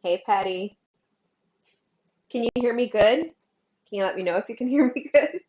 Hey, Patty. Can you hear me good? Can you let me know if you can hear me good?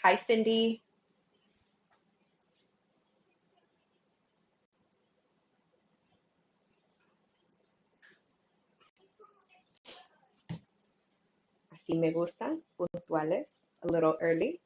Hi, Cindy. Así me gustan, puntuales, a little early.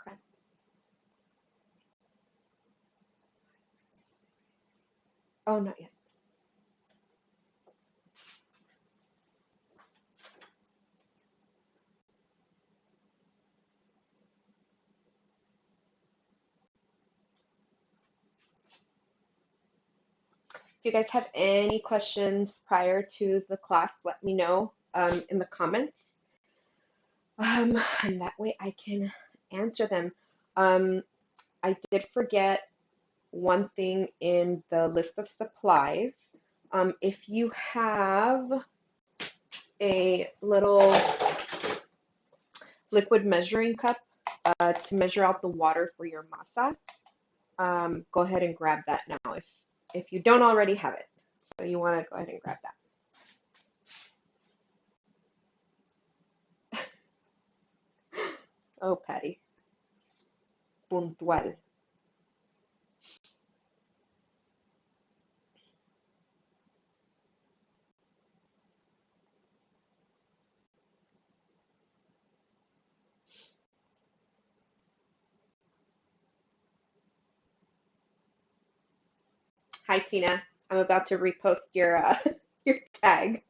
Okay. Oh, not yet. If you guys have any questions prior to the class, let me know in the comments. And that way I can answer them. Um, I did forget one thing in the list of supplies. If you have a little liquid measuring cup to measure out the water for your masa, go ahead and grab that now if you don't already have it. So you want to go ahead and grab that. Oh, Patty. Puntual. Hi, Tina. I'm about to repost your your tag.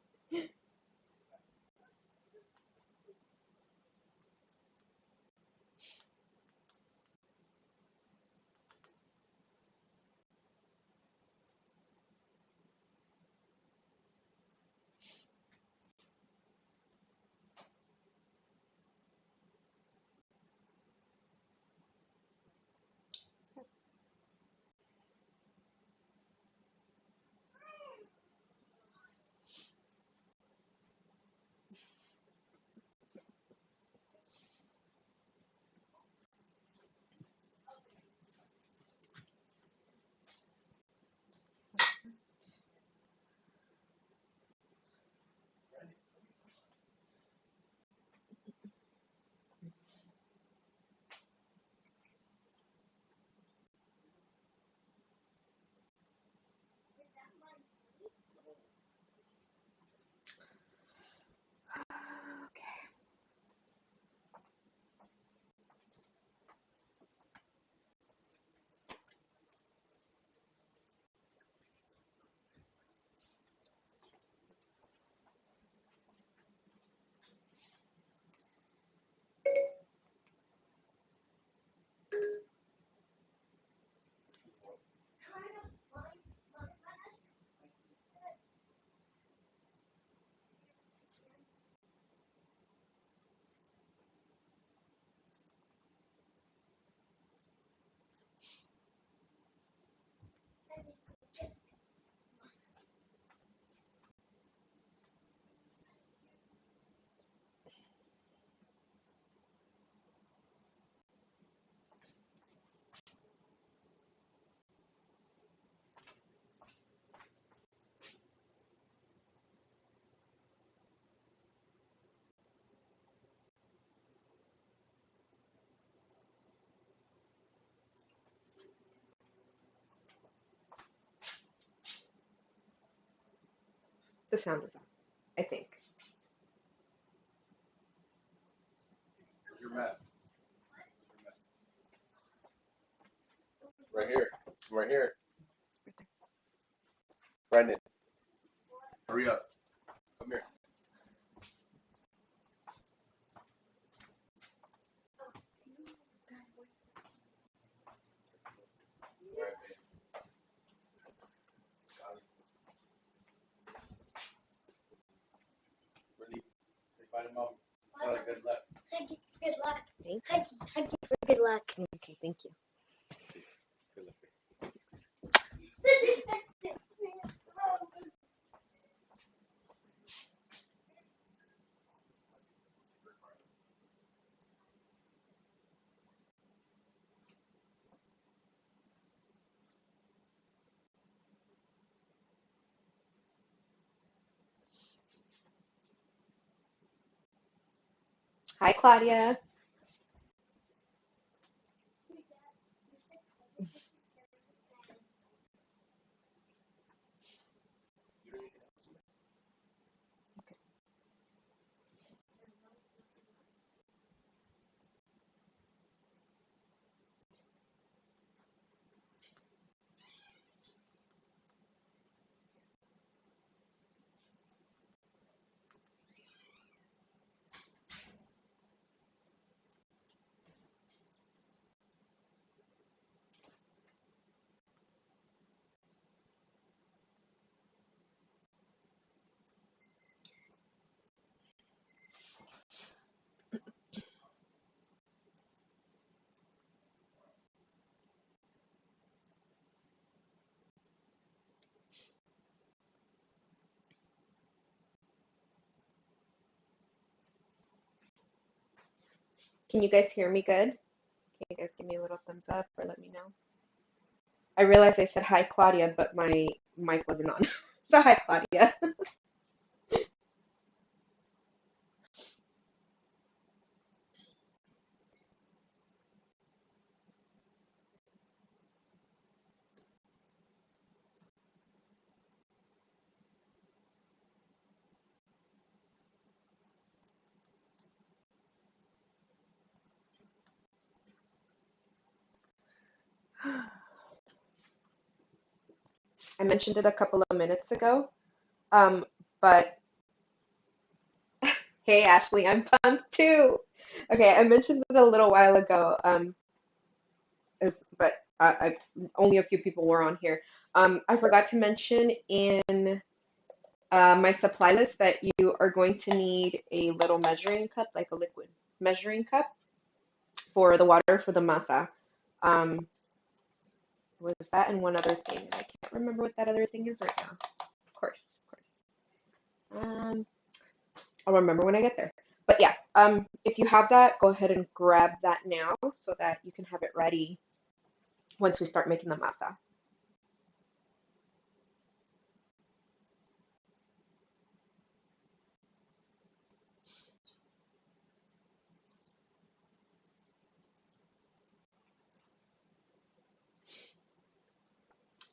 Okay. The sound is up, I think. Your mess. Right here. Right here. Brendan. Hurry up. Come here. Really? Say bye to mom. Tell her good luck. Good luck. Thank Hug you for good luck. you. Okay, thank you. Good luck. Hi, Claudia. Can you guys hear me good? Can you guys give me a little thumbs up or let me know? I realized I said hi, Claudia, but my mic wasn't on. So hi, Claudia. I mentioned it a couple of minutes ago, um, but hey, Ashley, I'm pumped too. Okay, I mentioned it a little while ago, but only a few people were on here. I forgot to mention in my supply list that you are going to need a little measuring cup, like a liquid measuring cup for the water for the masa. Um, was that and one other thing? And I can't remember what that other thing is right now. Of course, of course. I'll remember when I get there. But yeah, if you have that, go ahead and grab that now so that you can have it ready once we start making the masa.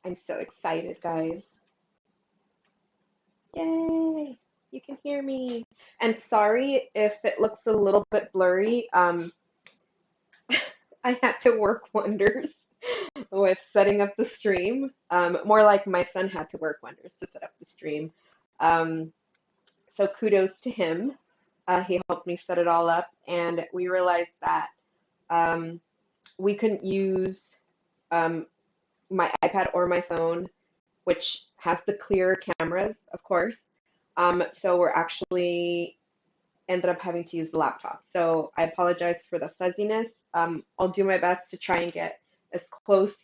I'm so excited, guys. Yay! You can hear me. And sorry if it looks a little bit blurry. I had to work wonders with setting up the stream. More like my son had to work wonders to set up the stream. Um, so kudos to him. He helped me set it all up, and we realized that um, we couldn't use um, my iPad or my phone, which has the clear cameras, of course. So we're actually ended up having to use the laptop. So I apologize for the fuzziness. I'll do my best to try and get as close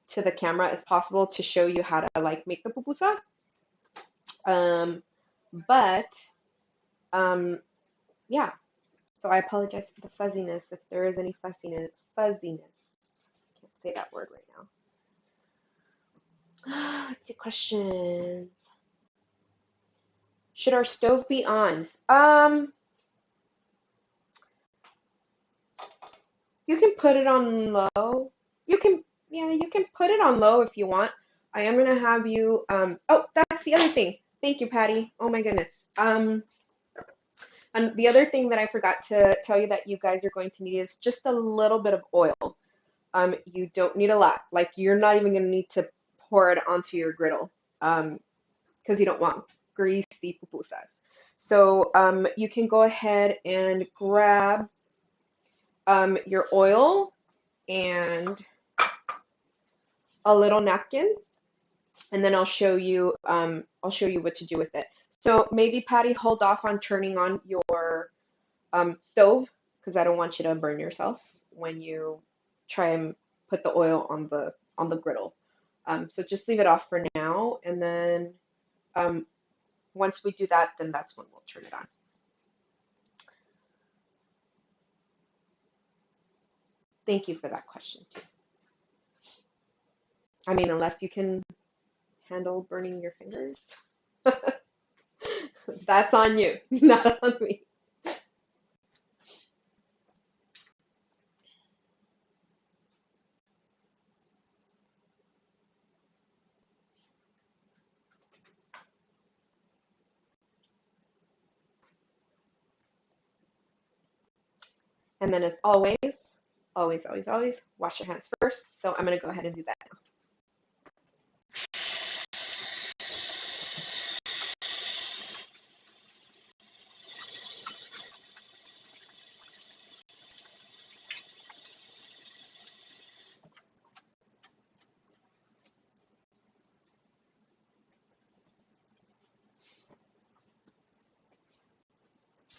to the camera as possible to show you how to like make the pupusa. But yeah, so I apologize for the fuzziness if there is any fuzziness. Fuzziness. Can't say that word right now. Let's see questions. Should our stove be on? You can put it on low. You can, yeah, you can put it on low if you want. I am gonna have you, oh, that's the other thing. Thank you, Patty. Oh my goodness. And the other thing that I forgot to tell you that you guys are going to need is just a little bit of oil. You don't need a lot. Like you're not even gonna need to pour it onto your griddle, because you don't want greasy pupusas. So you can go ahead and grab your oil and a little napkin, and then I'll show you what to do with it. So maybe Patty, hold off on turning on your stove because I don't want you to burn yourself when you try and put the oil on the griddle. So just leave it off for now, and then um, once we do that, then that's when we'll turn it on. Thank you for that question too. I mean, unless you can handle burning your fingers, that's on you, not on me. And then as always, always, wash your hands first. So I'm going to go ahead and do that now.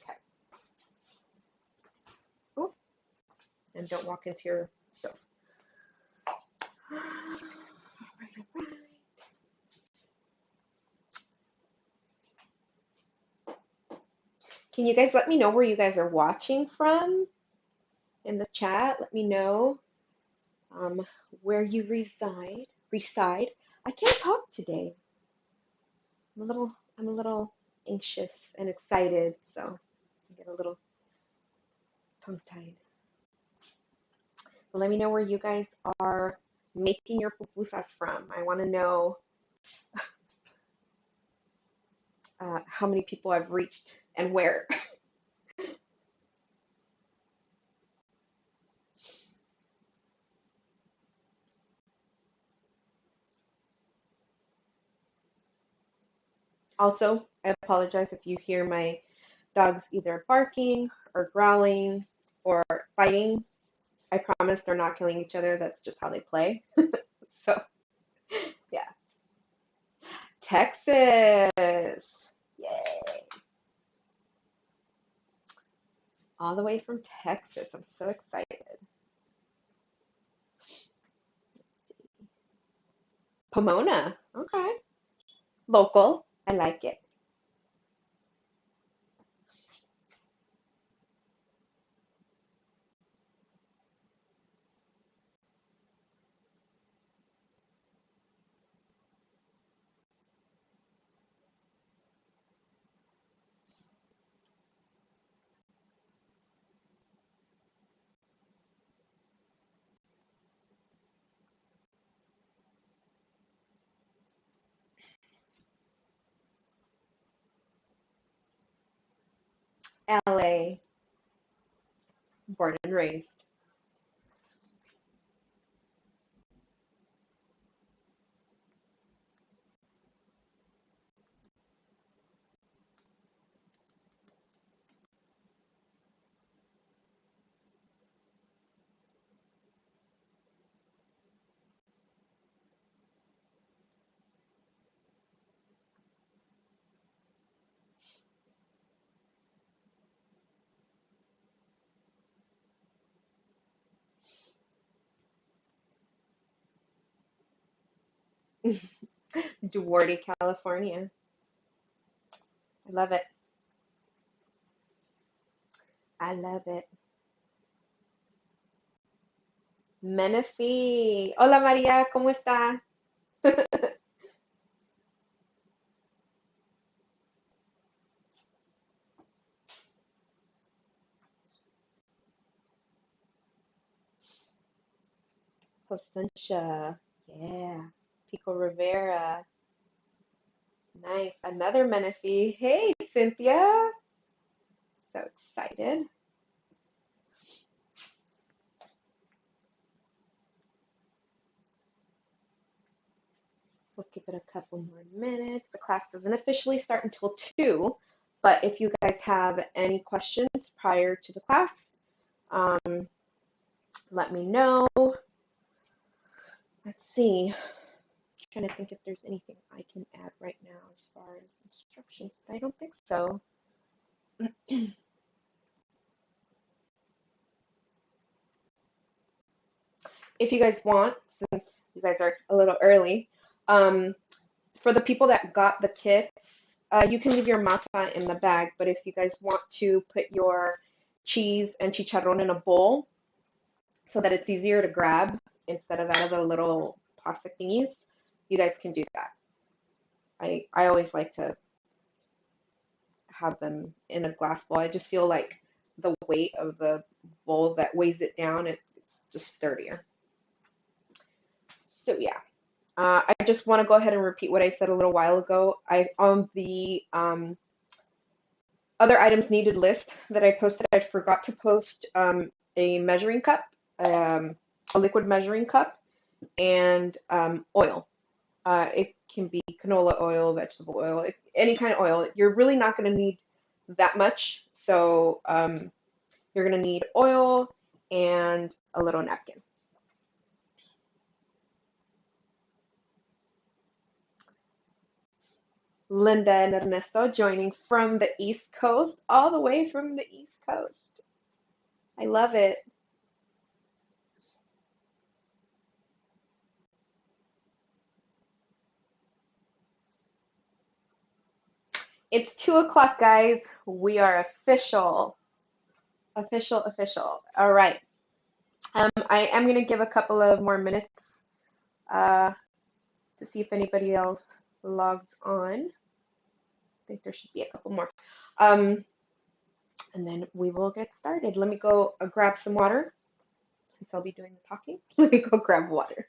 Okay. Ooh, and don't walk into your stove. All right, all right. Can you guys let me know where you guys are watching from in the chat? Let me know where you reside. I can't talk today. I'm a little anxious and excited, so I get a little tongue-tied. But let me know where you guys are making your pupusas from. I want to know how many people I've reached and where. Also, I apologize if you hear my dogs either barking or growling or fighting. I promise they're not killing each other. That's just how they play. So, yeah. Texas. Yay. All the way from Texas. I'm so excited. Pomona. Okay. Local. I like it. LA. Born and raised. Duarte, California. I love it. I love it. Menifee. Hola María, ¿cómo está? Placentia. Yeah. Pico Rivera. Nice. Another Menifee. Hey, Cynthia. So excited. We'll give it a couple more minutes. The class doesn't officially start until 2, but if you guys have any questions prior to the class, let me know. Let's see. I'm trying to think if there's anything I can add right now as far as instructions, but I don't think so. If you guys want, since you guys are a little early, um, for the people that got the kits, you can leave your masa in the bag, but if you guys want to put your cheese and chicharron in a bowl so that it's easier to grab instead of out of the little plastic thingies, you guys can do that. I always like to have them in a glass bowl. I just feel like the weight of the bowl that weighs it down, it's just sturdier. So yeah. I just want to go ahead and repeat what I said a little while ago. On the other items needed list that I posted, I forgot to post a measuring cup, a liquid measuring cup, and oil. It can be canola oil, vegetable oil, any kind of oil. You're really not going to need that much, so you're going to need oil and a little napkin. Linda and Ernesto joining from the East Coast, all the way from the East Coast. I love it. It's 2 o'clock, guys. We are official. Official, official. All right. I am going to give a couple of more minutes uh, to see if anybody else logs on. I think there should be a couple more. And then we will get started. Let me go grab some water since I'll be doing the talking. Let me go grab water.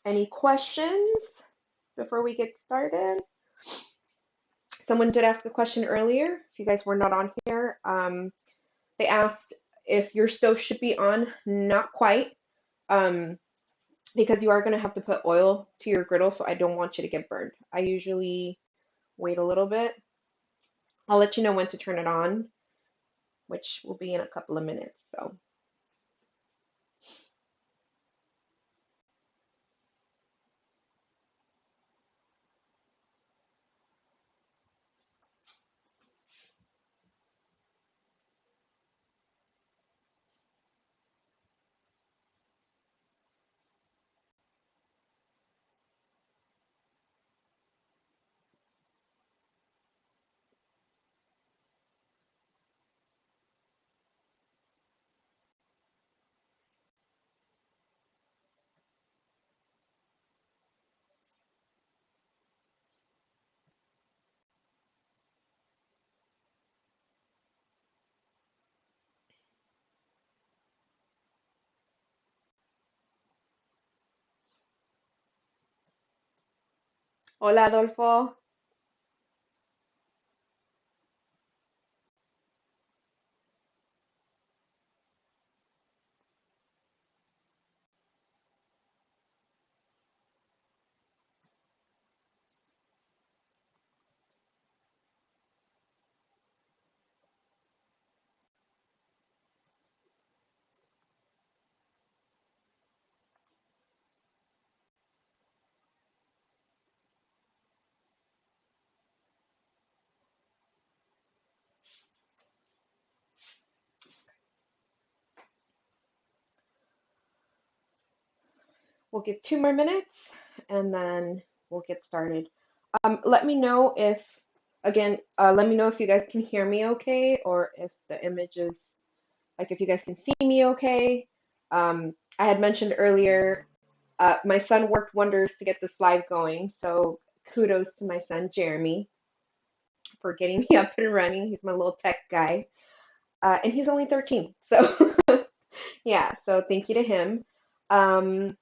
Any questions before we get started? Someone did ask a question earlier, if you guys were not on here. They asked if your stove should be on. Not quite, um, because you are going to have to put oil to your griddle, so I don't want you to get burned. I usually wait a little bit. I'll let you know when to turn it on, which will be in a couple of minutes. So, hola Adolfo. We'll give 2 more minutes and then we'll get started. Let me know if, again, let me know if you guys can hear me okay, or if the image is, like, if you guys can see me okay. I had mentioned earlier, my son worked wonders to get this live going, so kudos to my son, Jeremy, for getting me up and running. He's my little tech guy, and he's only 13, so yeah, so thank you to him. Um,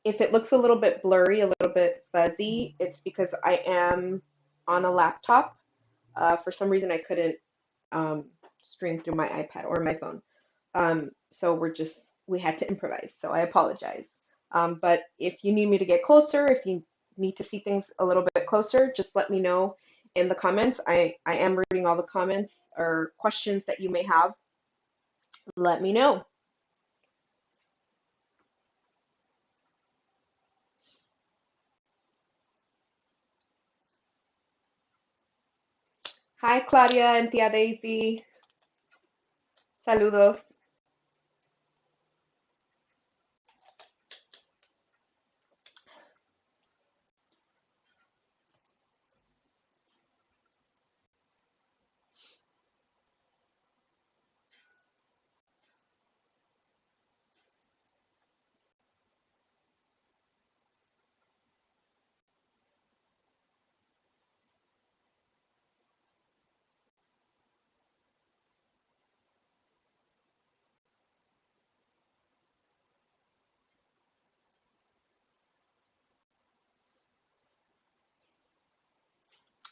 If it looks a little bit blurry, a little bit fuzzy, it's because I am on a laptop. For some reason, I couldn't stream through my iPad or my phone. So we had to improvise. So I apologize. But if you need me to get closer, if you need to see things a little bit closer, just let me know in the comments. I am reading all the comments or questions that you may have. Let me know. Hi, Claudia and Tia Daisy. Saludos.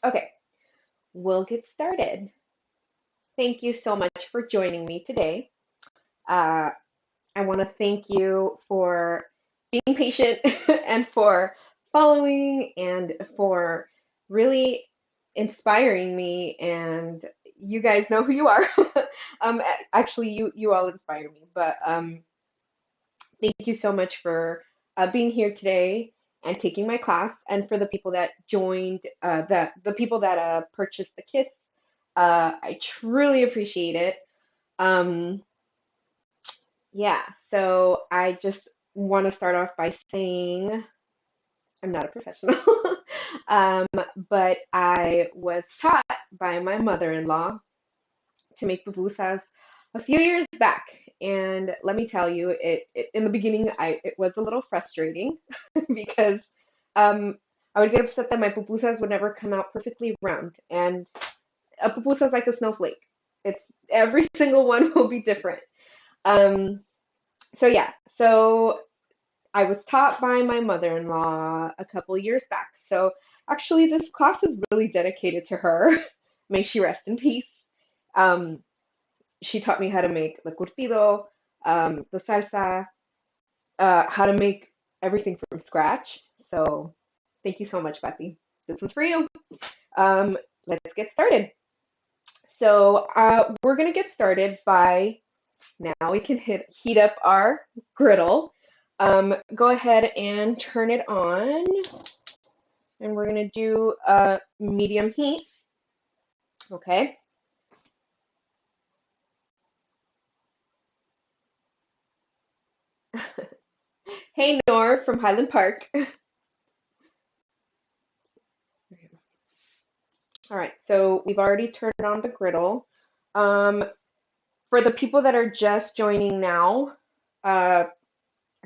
Okay, we'll get started. Thank you so much for joining me today. Uh, I want to thank you for being patient and for following and for really inspiring me. And you guys know who you are. um, Actually, you all inspire me. But thank you so much for being here today and taking my class, and for the people that joined, the people that purchased the kits. I truly appreciate it. Um, yeah, so I just want to start off by saying I'm not a professional, um, but I was taught by my mother-in-law to make pupusas a few years back. And let me tell you, it in the beginning, it was a little frustrating because um, I would get upset that my pupusas would never come out perfectly round. And a pupusa is like a snowflake. It's every single one will be different. Um, so yeah, so I was taught by my mother-in-law a couple years back. So actually, this class is really dedicated to her. May she rest in peace. Um, she taught me how to make the curtido, the salsa, how to make everything from scratch. So thank you so much, Bethy. This is for you. Let's get started. So we're gonna get started by now we can heat up our griddle. Go ahead and turn it on, and we're gonna do medium heat. Okay. Hey, Nor from Highland Park. All right, so we've already turned on the griddle. Um, for the people that are just joining now, I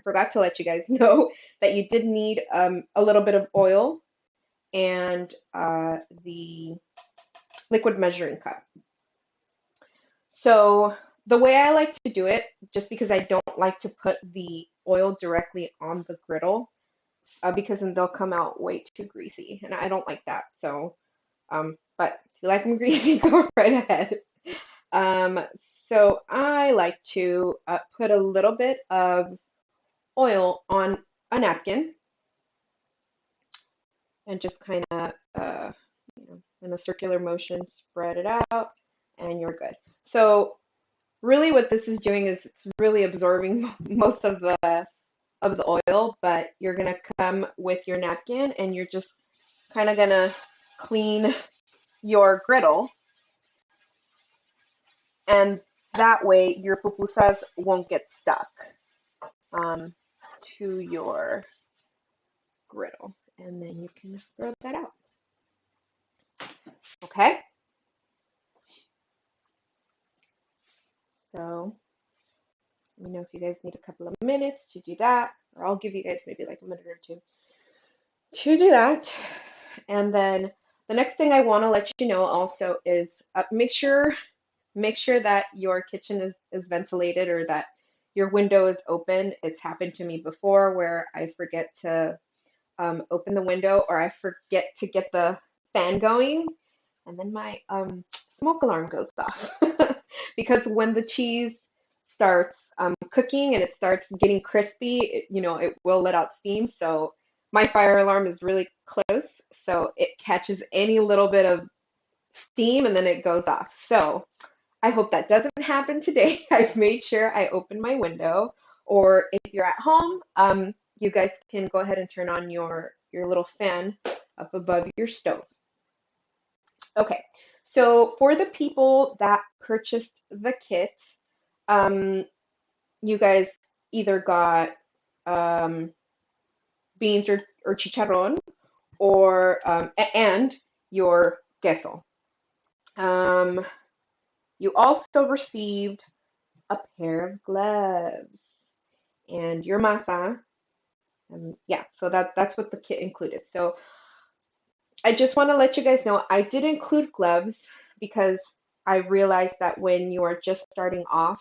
forgot to let you guys know that you did need a little bit of oil and the liquid measuring cup. So the way I like to do it, just because I don't like to put the oil directly on the griddle, because then they'll come out way too greasy, and I don't like that. So, but if you like them greasy, go right ahead. Um, so I like to put a little bit of oil on a napkin and just kind of, in a circular motion, spread it out, and you're good. So really what this is doing is it's really absorbing most of the oil, but you're gonna come with your napkin and you're just kind of gonna clean your griddle, and that way your pupusas won't get stuck um, to your griddle, and then you can throw that out. Okay, so let me know if you guys need a couple of minutes to do that, or I'll give you guys maybe like a minute or two to do that. And then the next thing I want to let you know also is make sure that your kitchen is ventilated, or that your window is open. It's happened to me before where I forget to open the window, or I forget to get the fan going, and then my smoke alarm goes off. Because when the cheese starts cooking and it starts getting crispy, it will let out steam. So my fire alarm is really close, so it catches any little bit of steam and then it goes off. So I hope that doesn't happen today. I've made sure I open my window, or if you're at home, you guys can go ahead and turn on your little fan up above your stove. Okay, so for the people that purchased the kit, um, you guys either got um, beans or chicharron, or and your queso. Um, you also received a pair of gloves and your masa. Yeah, so that's what the kit included. So I just want to let you guys know I did include gloves because I realized that when you are just starting off,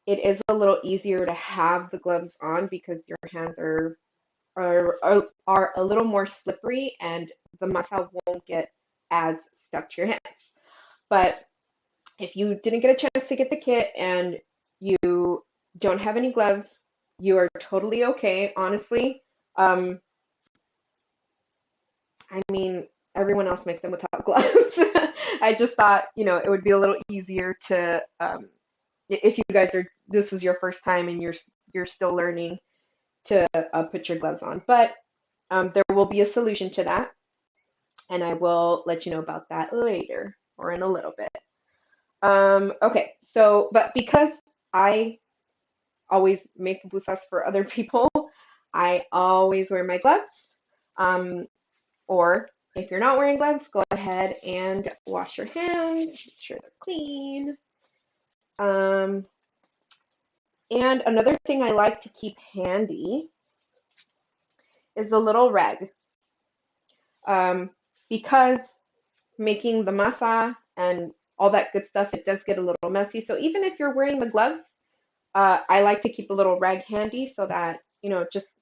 it is a little easier to have the gloves on because your hands are a little more slippery and the masa won't get as stuck to your hands. But if you didn't get a chance to get the kit and you don't have any gloves, you are totally okay, honestly. Um, I mean, everyone else makes them without gloves. I just thought, it would be a little easier to, if you guys this is your first time and you're still learning to put your gloves on. But there will be a solution to that, and I will let you know about that later or in a little bit. Okay, so, but because I always make pupusas for other people, I always wear my gloves. Or if you're not wearing gloves, go ahead and wash your hands, make sure they're clean. Um, and another thing I like to keep handy is a little rag. Because making the masa and all that good stuff, it does get a little messy. So even if you're wearing the gloves, I like to keep a little rag handy so that you know, just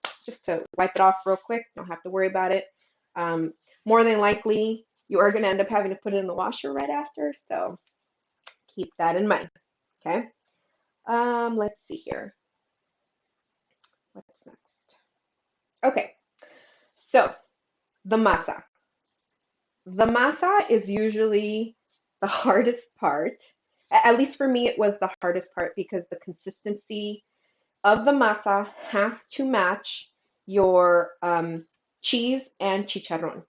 to wipe it off real quick. Don't have to worry about it. More than likely, you are going to end up having to put it in the washer right after, so keep that in mind. Okay. Let's see here. What's next? Okay. So the masa. The masa is usually the hardest part. At least for me, it was the hardest part because the consistency of the masa has to match your cheese and chicharron.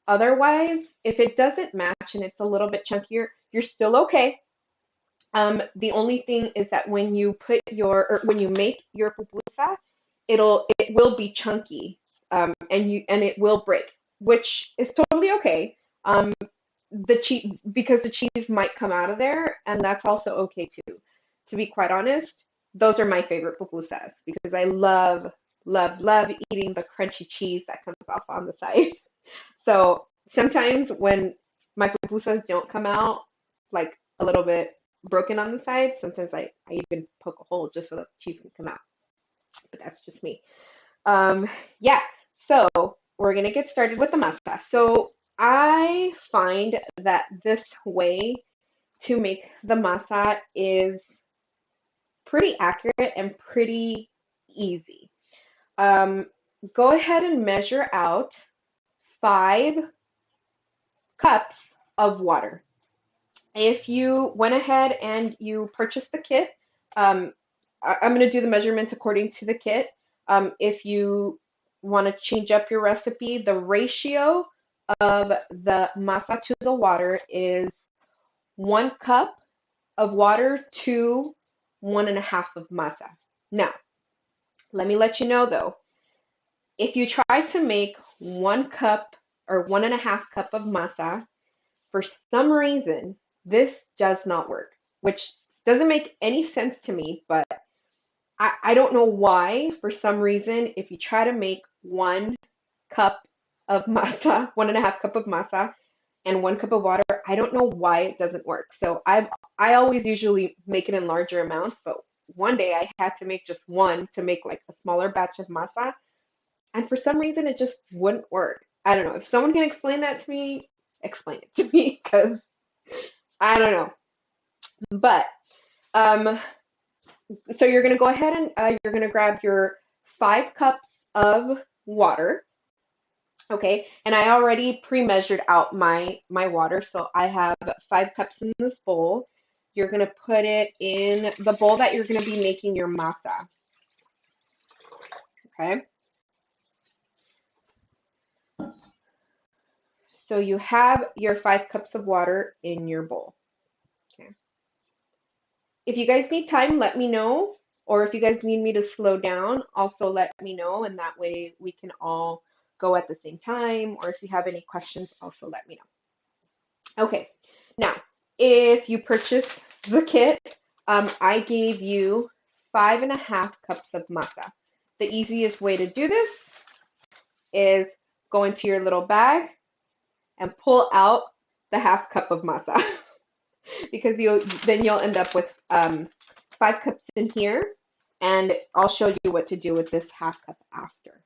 Otherwise, if it doesn't match and it's a little bit chunkier, you're still okay. The only thing is that when you put your or when you make your pupusa, it will be chunky, and it will break, which is totally okay. The cheese because the cheese might come out of there, and that's also okay too. To be quite honest, those are my favorite pupusas because I love eating the crunchy cheese that comes off on the side. So sometimes when my pupusas don't come out like a little bit broken on the side, sometimes I even poke a hole just so the cheese can come out. But that's just me. Yeah, so we're gonna get started with the masa. So I find that this way to make the masa is pretty accurate and pretty easy. Um, Go ahead and measure out 5 cups of water. If you went ahead and you purchased the kit, um, I'm going to do the measurements according to the kit. If you want to change up your recipe, the ratio of the masa to the water is 1 cup of water to 1.5 of masa. Now, let me let you know though, if you try to make 1 cup or 1.5 cup of masa, for some reason, this does not work, which doesn't make any sense to me, but I don't know why. For some reason, if you try to make 1 cup of masa, 1.5 cup of masa, and 1 cup of water, I don't know why it doesn't work. So I always usually make it in larger amounts, but one day I had to make just one to make like a smaller batch of masa, and for some reason it just wouldn't work. I don't know. If someone can explain that to me, explain it to me because I don't know. But um, so you're going to go ahead and you're going to grab your 5 cups of water. Okay, and I already pre-measured out my water, so I have 5 cups in this bowl. You're going to put it in the bowl that you're going to be making your masa. Okay, so you have your 5 cups of water in your bowl. Okay. If you guys need time, let me know. Or if you guys need me to slow down, also let me know. And that way we can all go at the same time. Or if you have any questions, also let me know. Okay. Now, if you purchased the kit, I gave you 5.5 cups of masa. The easiest way to do this is go into your little bag and pull out the 1/2 cup of masa. Because you'll end up with 5 cups in here, and I'll show you what to do with this 1/2 cup after.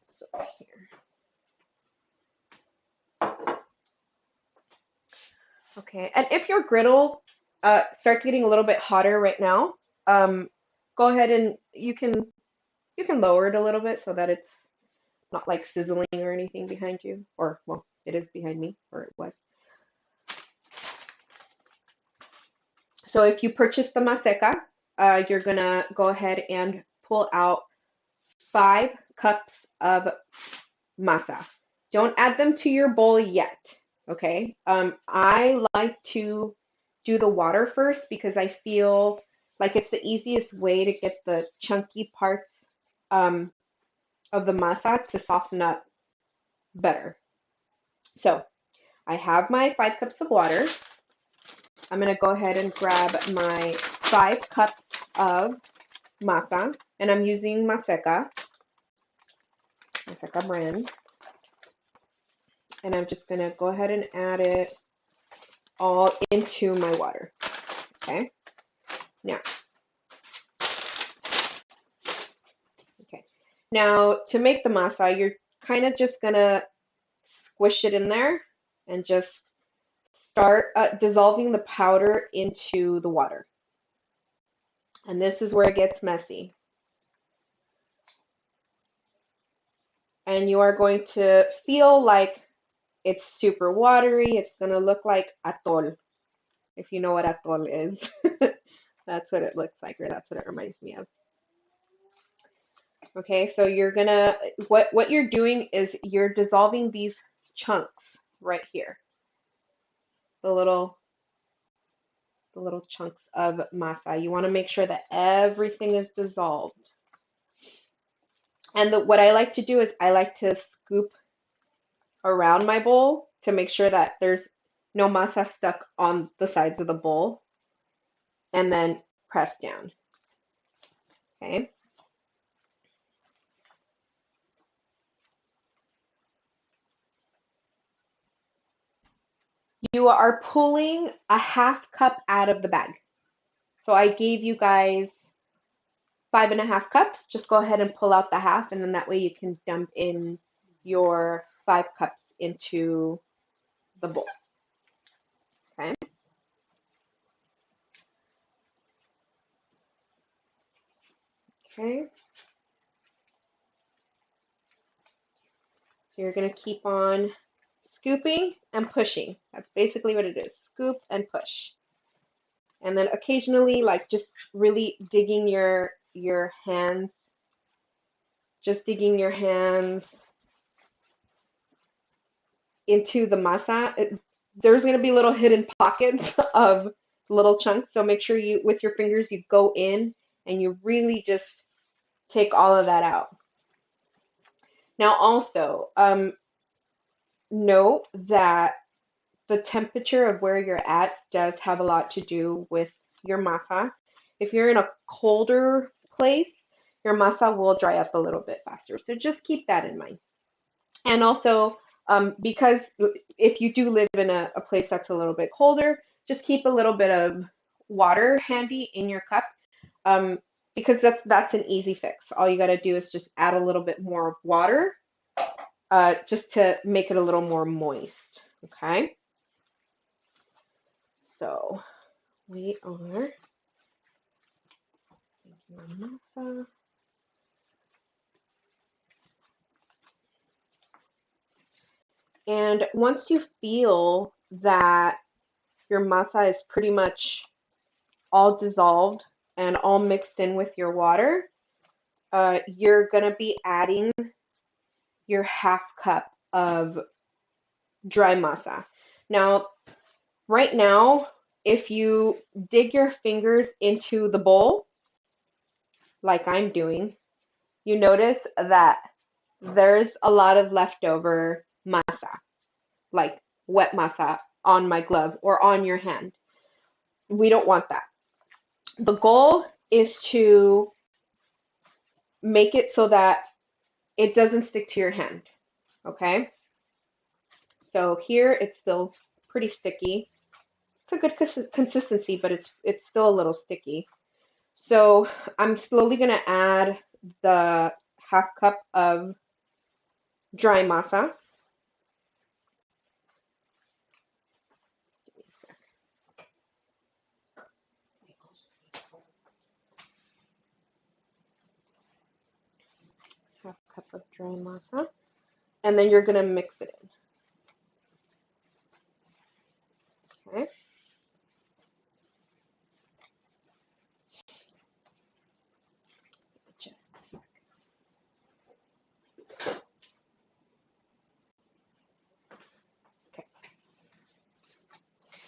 So here. Okay, and if your griddle starts getting a little bit hotter right now, go ahead and you can lower it a little bit so that it's not like sizzling or anything behind you, or well, it is behind me, or it was. So if you purchase the maseca, you're gonna go ahead and pull out 5 cups of masa. Don't add them to your bowl yet, okay? I like to do the water first because I feel like it's the easiest way to get the chunky parts of the masa to soften up better. So I have my 5 cups of water. I'm going to go ahead and grab my 5 cups of masa, and I'm using Maseca brand. And I'm just going to go ahead and add it all into my water. Okay. Now, Now, to make the masa, you're kind of just gonna squish it in there and just start dissolving the powder into the water. And this is where it gets messy. And you are going to feel like it's super watery. It's going to look like atol, if you know what atol is. That's what it looks like, or that's what it reminds me of. Okay, so you're gonna, what you're doing is you're dissolving these chunks right here. The little chunks of masa. You want to make sure that everything is dissolved. And what I like to do is I like to scoop around my bowl to make sure that there's no masa stuck on the sides of the bowl, and then press down. Okay. You are pulling a half cup out of the bag. So I gave you guys 5.5 cups. Just go ahead and pull out the half, and then that way you can dump in your 5 cups into the bowl. Okay. Okay. So you're going to keep on scooping and pushing. That's basically what it is. Scoop and push. And then occasionally, like, just really digging your hands, just digging your hands into the masa. There's going to be little hidden pockets of little chunks. So make sure you, with your fingers, you go in and you really just take all of that out. Now also, note that the temperature of where you're at does have a lot to do with your masa. If you're in a colder place, your masa will dry up a little bit faster. So just keep that in mind. And also, because if you do live in a place that's a little bit colder, just keep a little bit of water handy in your cup, because that's an easy fix. All you got to do is just add a little bit more water, just to make it a little more moist. Okay. So we are making our masa. And once you feel that your masa is pretty much all dissolved and all mixed in with your water, you're going to be adding your half cup of dry masa. Now, right now, if you dig your fingers into the bowl, like I'm doing, you notice that there's a lot of leftover masa, like wet masa on my glove or on your hand. We don't want that. The goal is to make it so that it doesn't stick to your hand, okay? So here it's still pretty sticky. It's a good consistency, but it's still a little sticky. So I'm slowly going to add the half cup of dry masa. Half cup of dry masa. And then you're going to mix it in. Okay. Just a sec. Okay.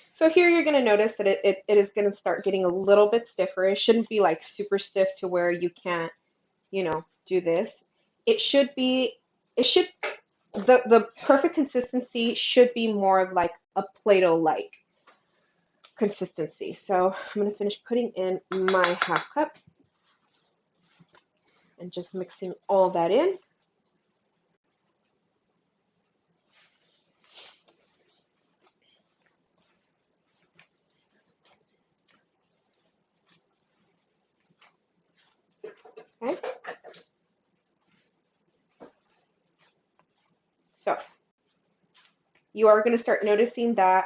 So here you're going to notice that it is going to start getting a little bit stiffer. It shouldn't be like super stiff to where you can't, do this. It should be, the perfect consistency should be more of like a Play-Doh-like consistency. So I'm going to finish putting in my half cup and just mixing all that in. Okay. So you are going to start noticing that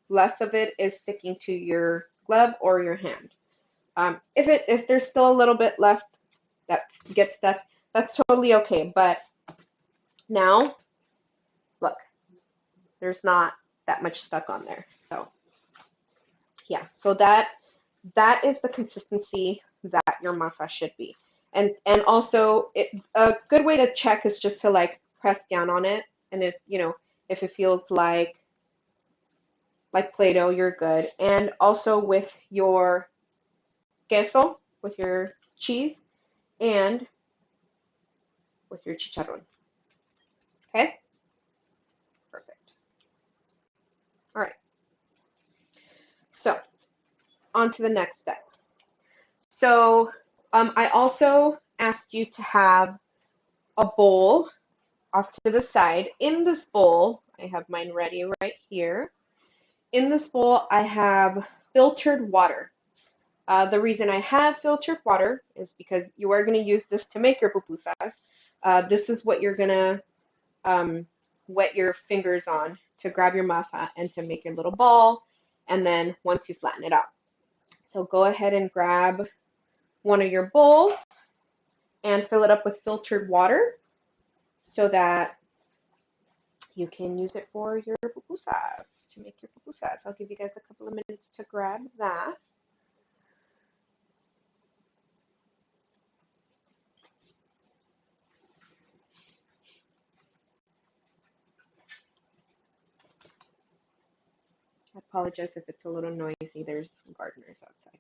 less of it is sticking to your glove or your hand. If there's still a little bit left that gets stuck, that's totally okay. But now, look, there's not that much stuck on there. So yeah, so that is the consistency that your masa should be. And also a good way to check is just to like press down on it, and if it feels like Play-Doh, you're good. And also with your queso, with your cheese, and with your chicharron. Okay? Perfect. All right. So on to the next step. So I also asked you to have a bowl off to the side. In this bowl, I have mine ready right here. In this bowl, I have filtered water. The reason I have filtered water is because you are going to use this to make your pupusas. This is what you're going to wet your fingers on to grab your masa and to make your little ball, and then once you flatten it out. So go ahead and grab one of your bowls and fill it up with filtered water so that you can use it for your pupusas, to make your pupusas. I'll give you guys a couple of minutes to grab that. I apologize if it's a little noisy. There's gardeners outside.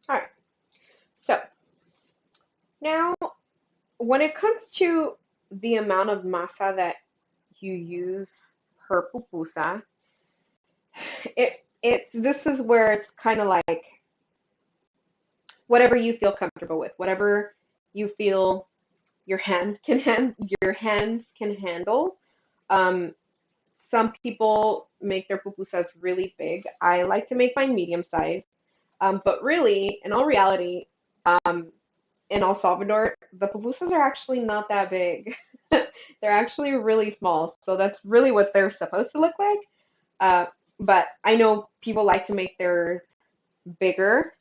All right. So now, when it comes to the amount of masa that you use per pupusa, this is where it's kind of like whatever you feel comfortable with, whatever you feel your hands can handle. Um, some people make their pupusas really big. I like to make mine medium size. But really, in all reality, um, in El Salvador, the pupusas are actually not that big. They're actually really small. So that's really what they're supposed to look like. Uh, but I know people like to make theirs bigger,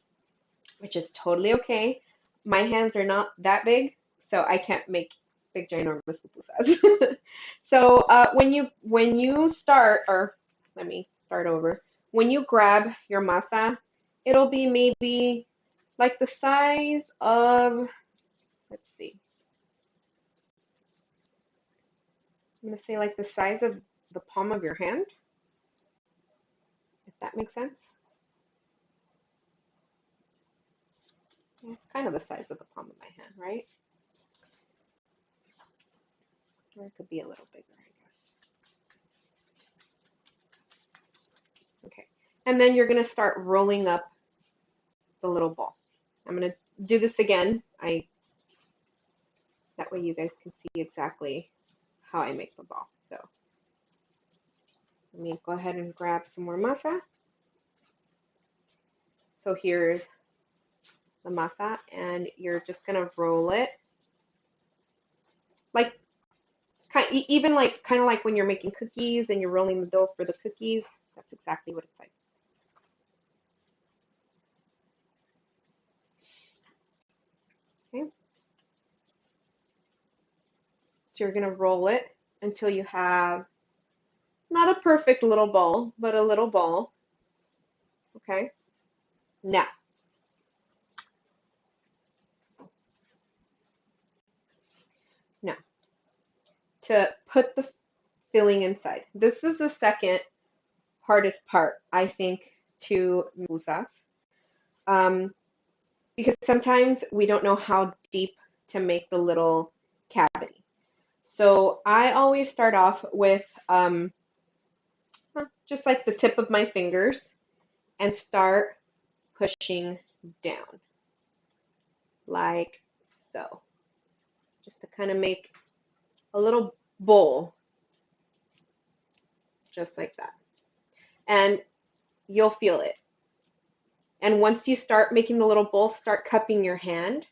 which is totally okay. My hands are not that big, so I can't make big ginormous pupusas. So when you start, or let me start over. When you grab your masa, it'll be maybe like the size of, let's see, I'm gonna say like the size of the palm of your hand, if that makes sense. Yeah, it's kind of the size of the palm of my hand, right? Or it could be a little bigger, I guess. Okay. And then you're going to start rolling up the little ball. I'm going to do this again. That way you guys can see exactly how I make the ball. So let me go ahead and grab some more masa. So here's the masa, and you're just going to roll it like even like kind of like when you're making cookies and you're rolling the dough for the cookies. That's exactly what it's like. Okay. So you're going to roll it until you have not a perfect little ball, but a little ball. Okay. Now, now to put the filling inside. This is the second hardest part, I think, to musas. Um, because sometimes we don't know how deep to make the little cavity. So I always start off with just like the tip of my fingers and start pushing down like so, just to kind of make a little bowl. just like that. And you'll feel it. And once you start making the little bowls, start cupping your hand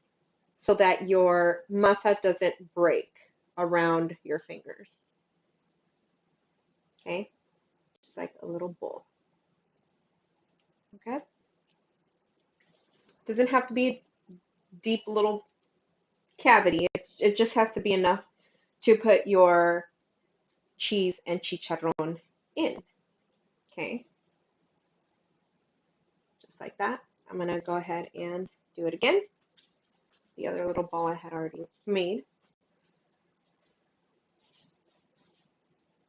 so that your masa doesn't break around your fingers. Okay? Just like a little bowl. Okay? Doesn't have to be a deep little cavity. It just has to be enough to put your cheese and chicharron in. Okay? Just like that. I'm going to go ahead and do it again. The other little ball I had already made.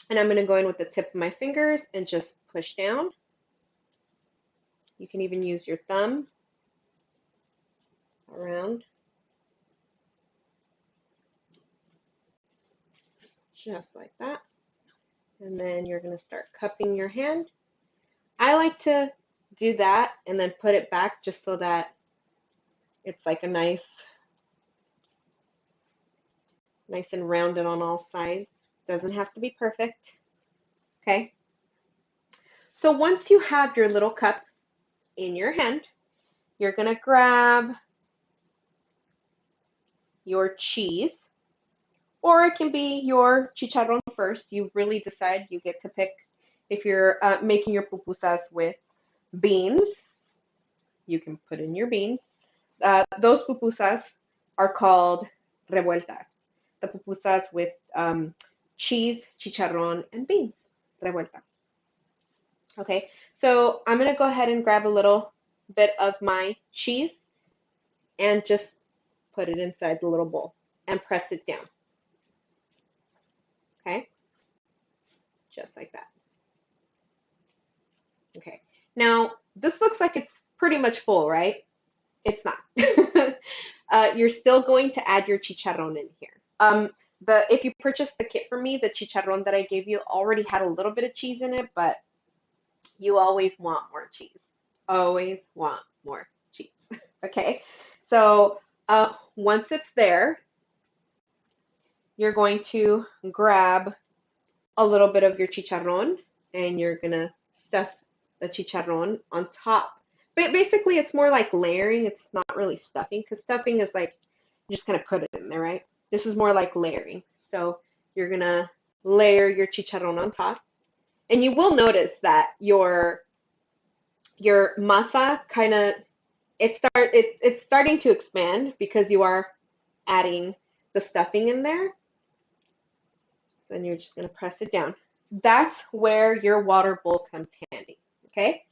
And I'm going to go in with the tip of my fingers and just push down. You can even use your thumb around. Just like that. And then you're going to start cupping your hand. I like to do that and then put it back just so that it's like a nice and rounded on all sides. Doesn't have to be perfect. Okay. So once you have your little cup in your hand, you're going to grab your cheese, or it can be your chicharron first. You really decide. You get to pick. If you're making your pupusas with beans, you can put in your beans. Those pupusas are called revueltas. The pupusas with cheese, chicharron, and beans, revueltas. Okay, so I'm going to go ahead and grab a little bit of my cheese and just put it inside the little bowl and press it down. Okay, just like that. Okay, now this looks like it's pretty much full, right? It's not. You're still going to add your chicharron in here. If you purchased the kit from me, the chicharron that I gave you already had a little bit of cheese in it, but you always want more cheese. Always want more cheese. Okay, so once it's there, you're going to grab a little bit of your chicharron and you're gonna stuff the chicharron on top. But basically, it's more like layering. It's not really stuffing, because stuffing is like you just kind of put it in there, right? This is more like layering. So you're gonna layer your chicharron on top, and you will notice that your masa kind of it's starting to expand because you are adding the stuffing in there. So then you're just going to press it down. That's where your water bowl comes handy, okay?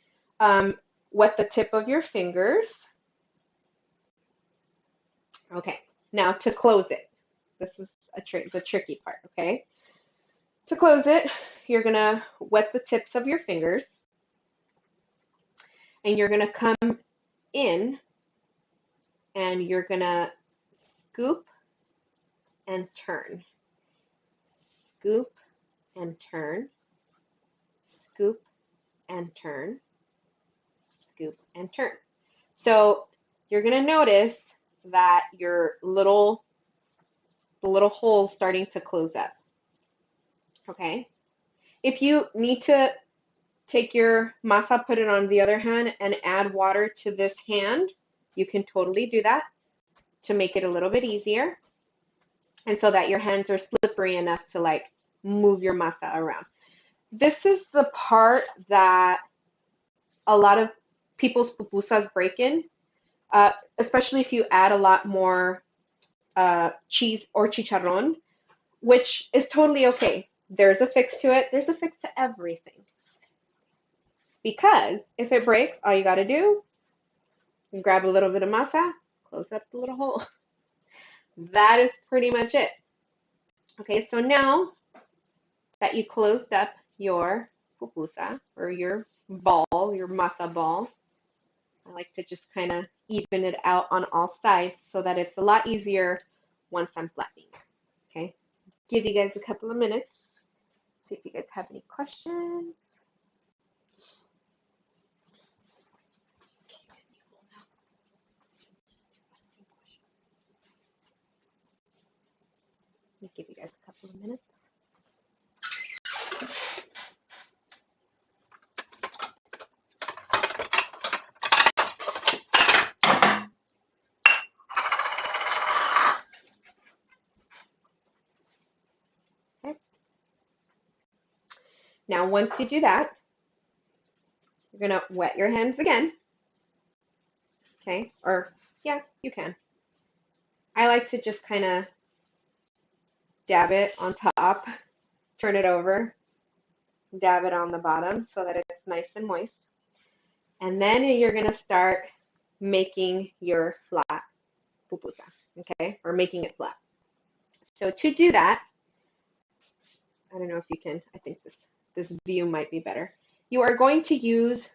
Wet the tip of your fingers. Okay, now to close it. This is the tricky part, okay? To close it, you're going to wet the tips of your fingers, and you're going to come in, and you're going to scoop and turn. Scoop and turn. Scoop and turn. Scoop and turn. So you're going to notice that the little hole's starting to close up. Okay? If you need to take your masa, put it on the other hand, and add water to this hand, you can totally do that to make it a little bit easier, and so that your hands are slippery enough to like move your masa around. This is the part that a lot of people's pupusas break in, especially if you add a lot more cheese or chicharron, which is totally okay. There's a fix to it. There's a fix to everything. Because if it breaks, all you got to do is grab a little bit of masa, close up the little hole. That is pretty much it. Okay, so now that you closed up your pupusa or your ball, your masa ball, I like to just kind of even it out on all sides so that it's a lot easier once I'm flattening. Okay, give you guys a couple of minutes. See if you guys have any questions. Let me give you guys a couple of minutes. Now, once you do that, you're going to wet your hands again. Okay, or yeah, you can. I like to just kind of dab it on top, turn it over, dab it on the bottom so that it's nice and moist. And then you're going to start making your flat pupusa, okay, or making it flat. So to do that, I don't know if you can, I think this view might be better. You are going to use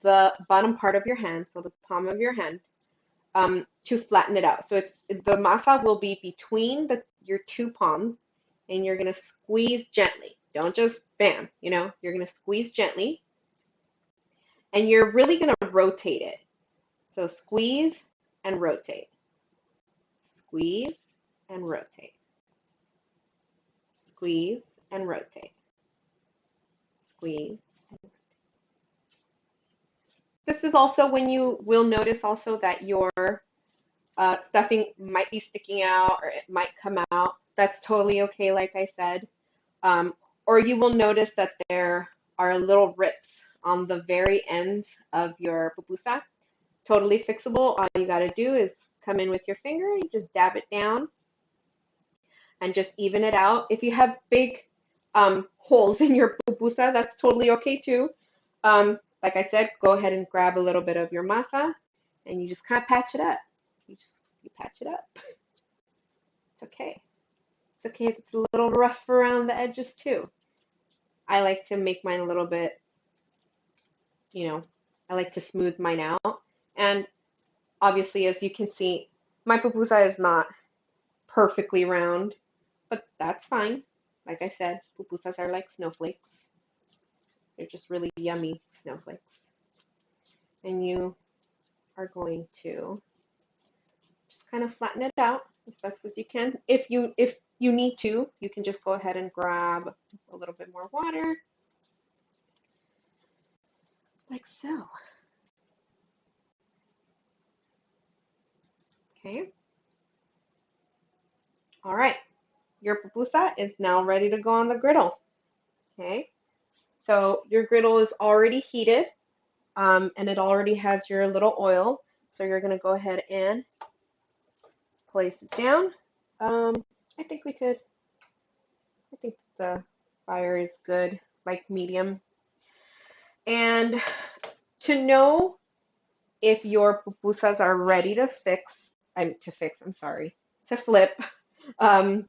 the bottom part of your hand, so the palm of your hand, to flatten it out. So the masa will be between your two palms, and you're going to squeeze gently. Don't just bam, you're going to squeeze gently, and you're really going to rotate it. So squeeze and rotate. Squeeze and rotate. Squeeze and rotate. Squeeze. This is also when you will notice also that your stuffing might be sticking out or it might come out. That's totally okay, like I said. Or you will notice that there are little rips on the very ends of your pupusa. Totally fixable. All you got to do is come in with your finger and just dab it down and just even it out. If you have big holes in your pupusa, that's totally okay too. Like I said, go ahead and grab a little bit of your masa and you just kind of patch it up. You patch it up. It's okay. It's okay if it's a little rough around the edges too. I like to make mine a little bit, I like to smooth mine out. And obviously, as you can see, my pupusa is not perfectly round, but that's fine. Like I said, pupusas are like snowflakes. They're just really yummy snowflakes. And you are going to just kind of flatten it out as best as you can. If you need to, you can just go ahead and grab a little bit more water, like so. Okay. All right. Your pupusa is now ready to go on the griddle. Okay. So your griddle is already heated, and it already has your little oil. So you're going to go ahead and place it down. I think the fire is good, like medium. And to know if your pupusas are ready to flip, um,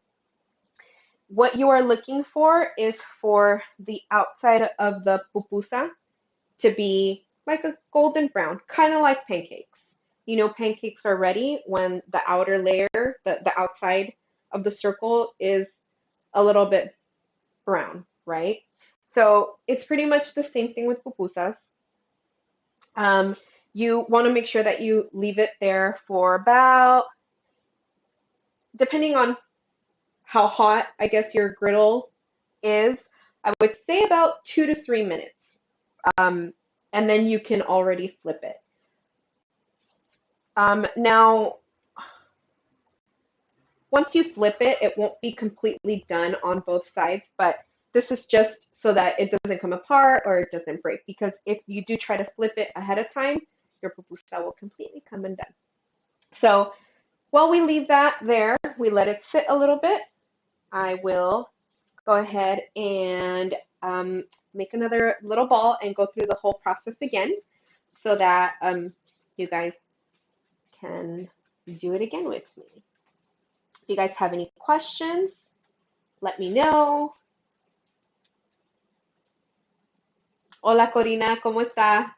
what you are looking for is for the outside of the pupusa to be like a golden brown, kind of like pancakes. Pancakes are ready when the outer layer, the outside of the circle is a little bit brown, right? So it's pretty much the same thing with pupusas. You want to make sure that you leave it there for about, depending on how hot, I guess, your griddle is, I would say about 2 to 3 minutes. And then you can already flip it. Now, once you flip it, it won't be completely done on both sides, but this is just so that it doesn't come apart or it doesn't break, because if you do try to flip it ahead of time, your pupusa will completely come undone. So while we leave that there, we let it sit a little bit. I will go ahead and make another little ball and go through the whole process again so that you guys can do it again with me. If you guys have any questions, let me know. Hola Corina, ¿cómo está?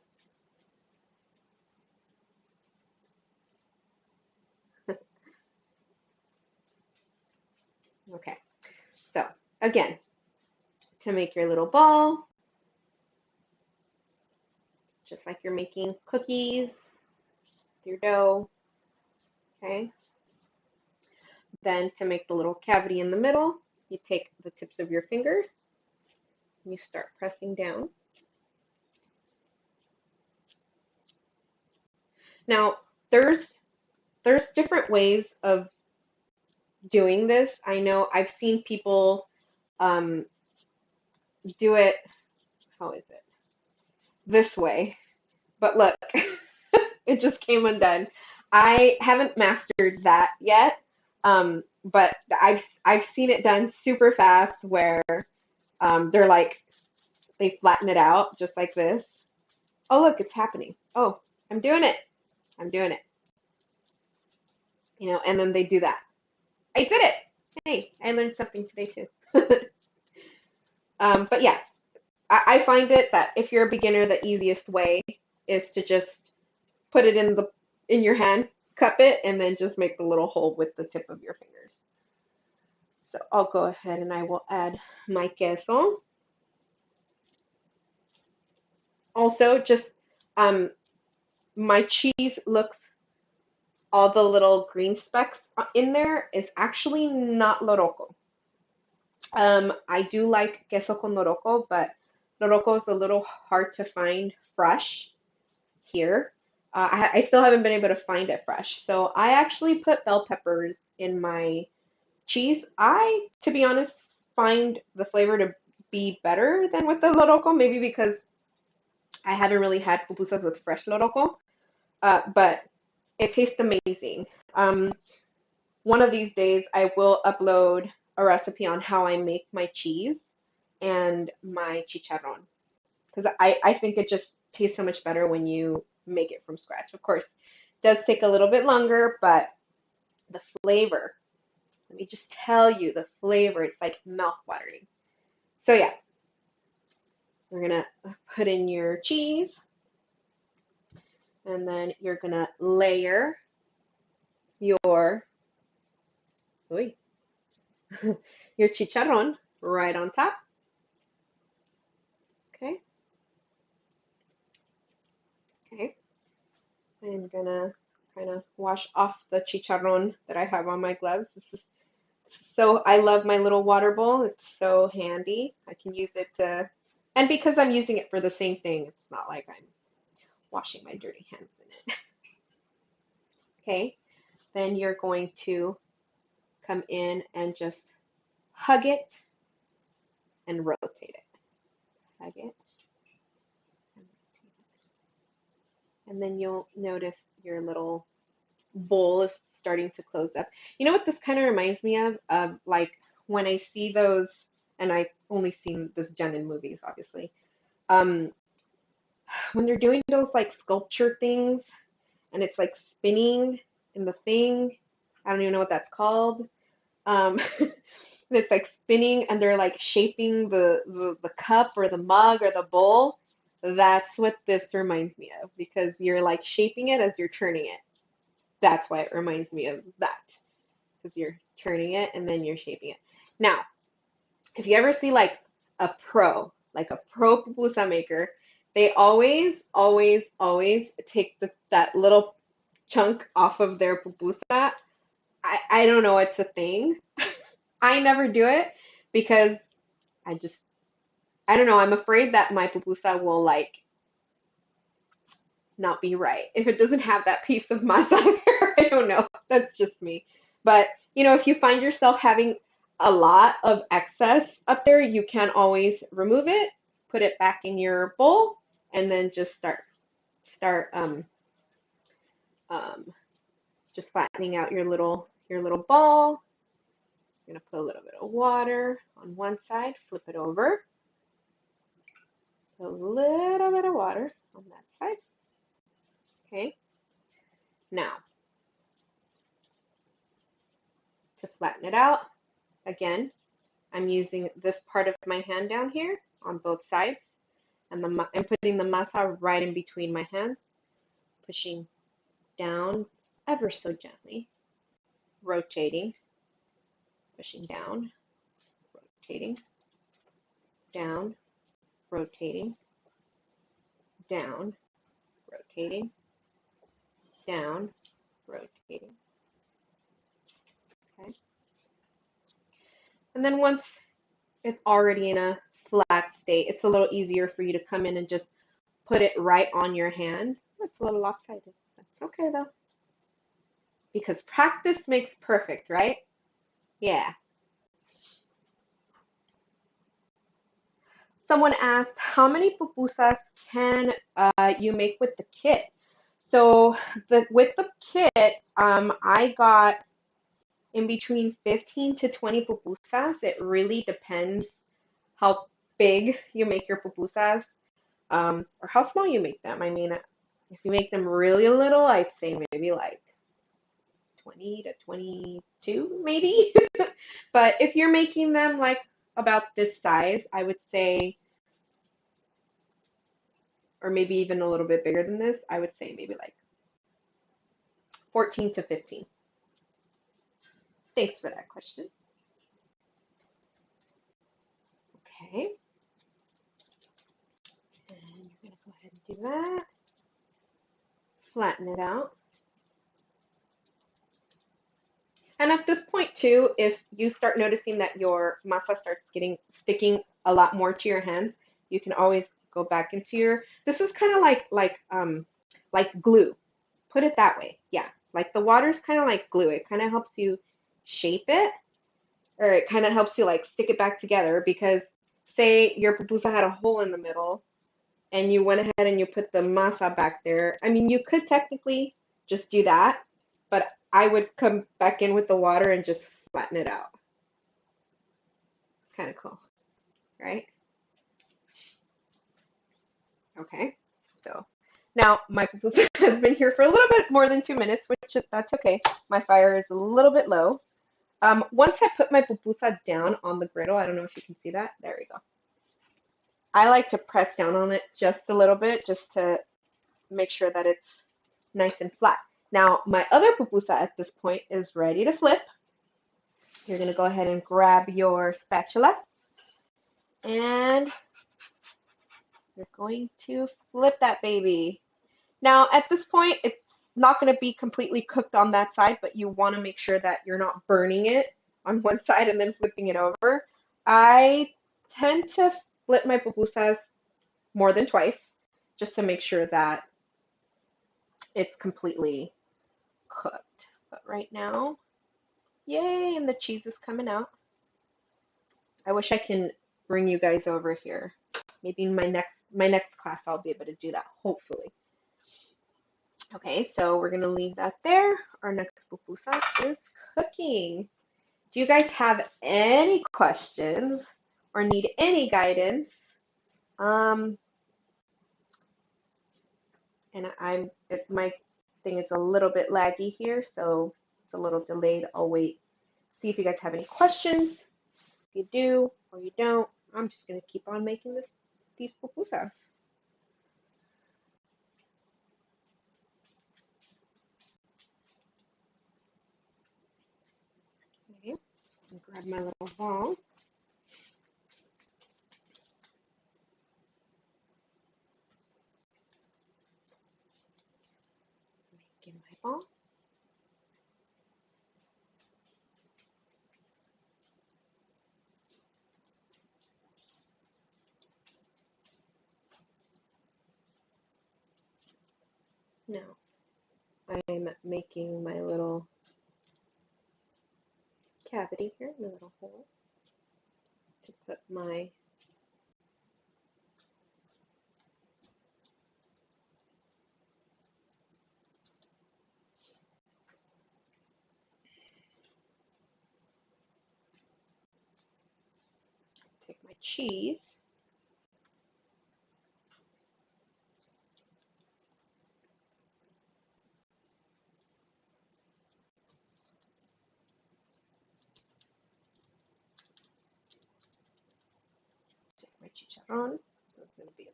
Okay, so again, to make your little ball, just like you're making cookies, your dough, okay? Then to make the little cavity in the middle, you take the tips of your fingers, and you start pressing down. Now, there's different ways of doing this. I know I've seen people do it, how is it? This way. But look, it just came undone. I haven't mastered that yet, but I've seen it done super fast where they're like they flatten it out just like this. Oh, look, it's happening. Oh, I'm doing it. I'm doing it. And then they do that. I did it. Hey, I learned something today too. But yeah, I find it that if you're a beginner, the easiest way is to just put it in your hand, cup it, and then just make the little hole with the tip of your fingers. So I'll go ahead and I will add my queso. Also, just my cheese looks all the little green specks in there is actually not loroco. I do like queso con loroco, but loroco is a little hard to find fresh here. I still haven't been able to find it fresh. So I actually put bell peppers in my cheese. To be honest, find the flavor to be better than with the loroco, maybe because I haven't really had pupusas with fresh loroco, but it tastes amazing. Um, One of these days, I will upload a recipe on how I make my cheese and my chicharron because I think it just tastes so much better when you make it from scratch. Of course, it does take a little bit longer, but the flavor, let me just tell you, the flavor, it's like mouth-watering. So yeah, we're gonna put in your cheese and then you're gonna layer your, oy, your chicharron right on top. Okay, okay. I'm gonna kind of wash off the chicharron that I have on my gloves. This is so, I love my little water bowl. It's so handy. I can use it to, and because I'm using it for the same thing, it's not like I'm washing my dirty hands in it. Okay, then you're going to come in and just hug it and rotate it. Hug it and rotate it. And then you'll notice your little bowl is starting to close up. You know what this kind of reminds me of? Like when I see those, and I've only seen this done in movies, obviously. Um, when they're doing those like sculpture things, and it's like spinning in the thing. I don't even know what that's called. And it's like spinning, and they're like shaping the cup or the mug or the bowl. That's what this reminds me of because you're like shaping it as you're turning it. That's why it reminds me of that because you're turning it and then you're shaping it. Now, if you ever see like a pro pupusa maker, they always, always, always take that little chunk off of their pupusa. I don't know, it's a thing. I never do it because I just, I don't know, I'm afraid that my pupusa will like not be right if it doesn't have that piece of masa there. I don't know. That's just me. But if you find yourself having a lot of excess up there, you can always remove it, put it back in your bowl, and then just start um, just flattening out your little ball. You're gonna put a little bit of water on one side, flip it over, put a little bit of water on that side. Okay. Now, to flatten it out, again, I'm using this part of my hand down here on both sides, and I'm putting the masa right in between my hands, pushing down ever so gently, rotating, pushing down, rotating, down, rotating, down, rotating, down, rotating. Okay. And then once it's already in a flat state, it's a little easier for you to come in and just put it right on your hand. It's a little lopsided. That's okay though. Because practice makes perfect, right? Yeah. Someone asked, how many pupusas can you make with the kit? So with the kit, I got in between 15 to 20 pupusas. It really depends how big you make your pupusas, or how small you make them. I mean, if you make them really little, I'd say maybe like 20 to 22, maybe. But if you're making them like about this size, I would say, or maybe even a little bit bigger than this, I would say maybe like 14 to 15. Thanks for that question. Okay. And you're going to go ahead and do that. Flatten it out. And at this point too, if you start noticing that your masa starts sticking a lot more to your hands, you can always go back into your, this is kind of like glue. Put it that way. Yeah. Like the water's kind of like glue. It kind of helps you shape it, or it kind of helps you like stick it back together, because say your pupusa had a hole in the middle and you went ahead and you put the masa back there. I mean, you could technically just do that, but I would come back in with the water and just flatten it out. It's kind of cool, right? Okay, so now my pupusa has been here for a little bit more than 2 minutes, which that's okay. My fire is a little bit low. Once I put my pupusa down on the griddle, I don't know if you can see that. There we go. I like to press down on it just a little bit, just to make sure that it's nice and flat. Now, my other pupusa at this point is ready to flip. You're going to go ahead and grab your spatula, and you're going to flip that baby. Now, at this point, it's not going to be completely cooked on that side, but you want to make sure that you're not burning it on one side and then flipping it over. I tend to flip my pupusas more than twice, just to make sure that it's completely cooked. But right now, yay, and the cheese is coming out. I wish I can bring you guys over here. Maybe in my next class I'll be able to do that, hopefully. Okay, so we're gonna leave that there. Our next pupusa is cooking. Do you guys have any questions or need any guidance? And my thing is a little bit laggy here, so it's a little delayed. I'll wait, see if you guys have any questions. If you do or you don't, I'm just gonna keep on making these pupusas. Okay, grab my little ball. Making my ball. Now I'm making my little cavity here, my little hole to put my cheese. Take my chicharron. That's going to be a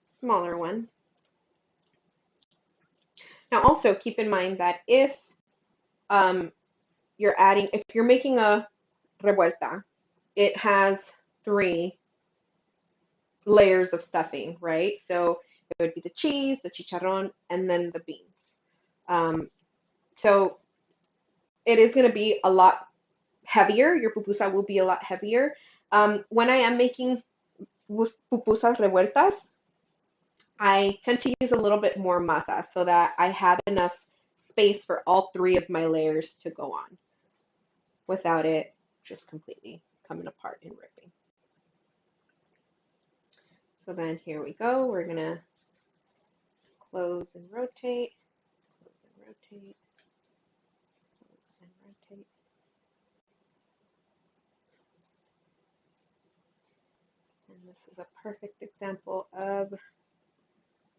smaller one. Now also keep in mind that if if you're making a revuelta, it has 3 layers of stuffing, right? So it would be the cheese, the chicharron, and then the beans. So it is going to be a lot heavier. Your pupusa will be a lot heavier. When I am making pupusas revueltas, I tend to use a little bit more masa so that I have enough space for all 3 of my layers to go on without it just completely coming apart and ripping. So then here we go. We're gonna close and rotate, close and rotate, close and rotate. And this is a perfect example of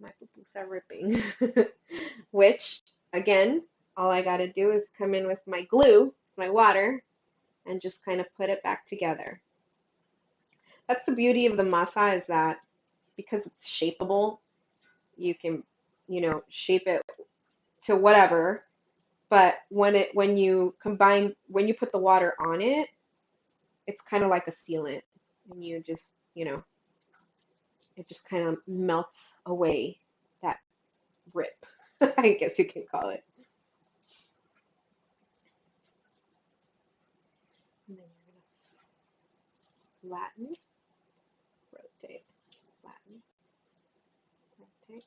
my pupusa ripping, which again, all I gotta do is come in with my glue, my water, and just kind of put it back together. That's the beauty of the masa, is that because it's shapeable, you can, shape it to whatever. But when you put the water on it, it's kind of like a sealant, and you just, it just kind of melts away that rip, I guess you can call it. And then you're gonna flatten, rotate, flatten, rotate.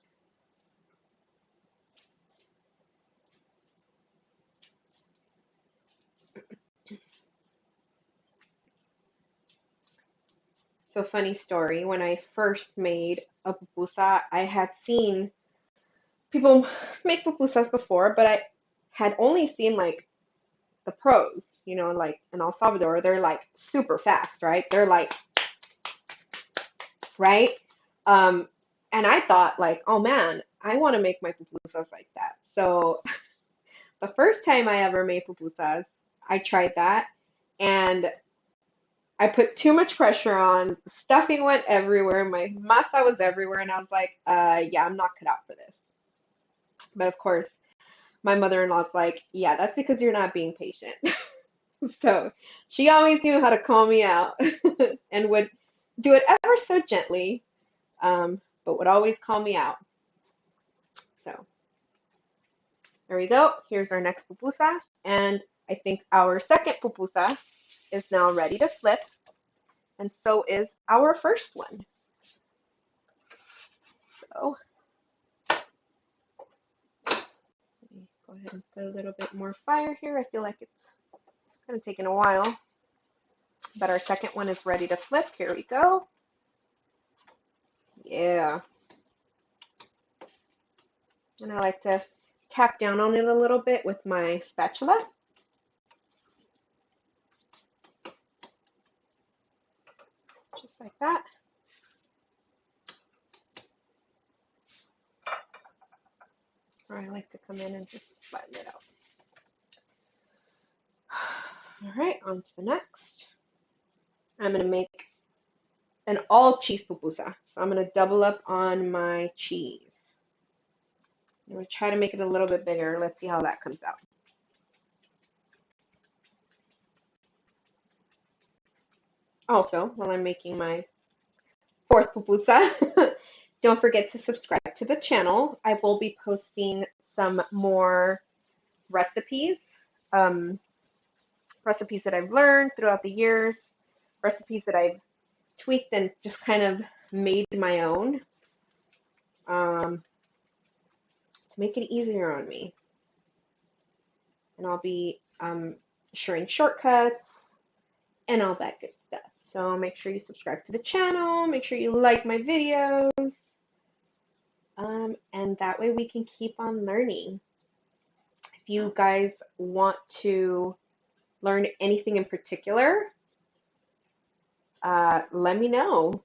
So funny story, when I first made a pupusa, I had seen people make pupusas before, but I had only seen like the pros, like in El Salvador, they're like super fast, right? They're like, right? Um, and I thought like, oh man, I want to make my pupusas like that. So the first time I ever made pupusas, I tried that, and I put too much pressure on. The stuffing went everywhere. My masa was everywhere, and I was like, yeah, I'm not cut out for this. But of course, my mother-in-law's like, yeah, that's because you're not being patient. So she always knew how to call me out and would do it ever so gently, but would always call me out. So there we go. Here's our next pupusa. And I think our second pupusa is now ready to flip. And so is our first one. So let me go ahead and put a little bit more fire here. I feel like it's kind of taking a while. But our second one is ready to flip. Here we go. Yeah. And I like to tap down on it a little bit with my spatula. Just like that. Or I like to come in and just flatten it out. All right, on to the next. I'm going to make an all cheese pupusa. So I'm going to double up on my cheese. I'm going to try to make it a little bit bigger. Let's see how that comes out. Also, while I'm making my fourth pupusa, don't forget to subscribe to the channel. I will be posting some more recipes, recipes that I've learned throughout the years, recipes that I've tweaked and just kind of made my own to make it easier on me. And I'll be sharing shortcuts and all that good stuff. So make sure you subscribe to the channel, make sure you like my videos, and that way we can keep on learning. If you guys want to learn anything in particular, let me know.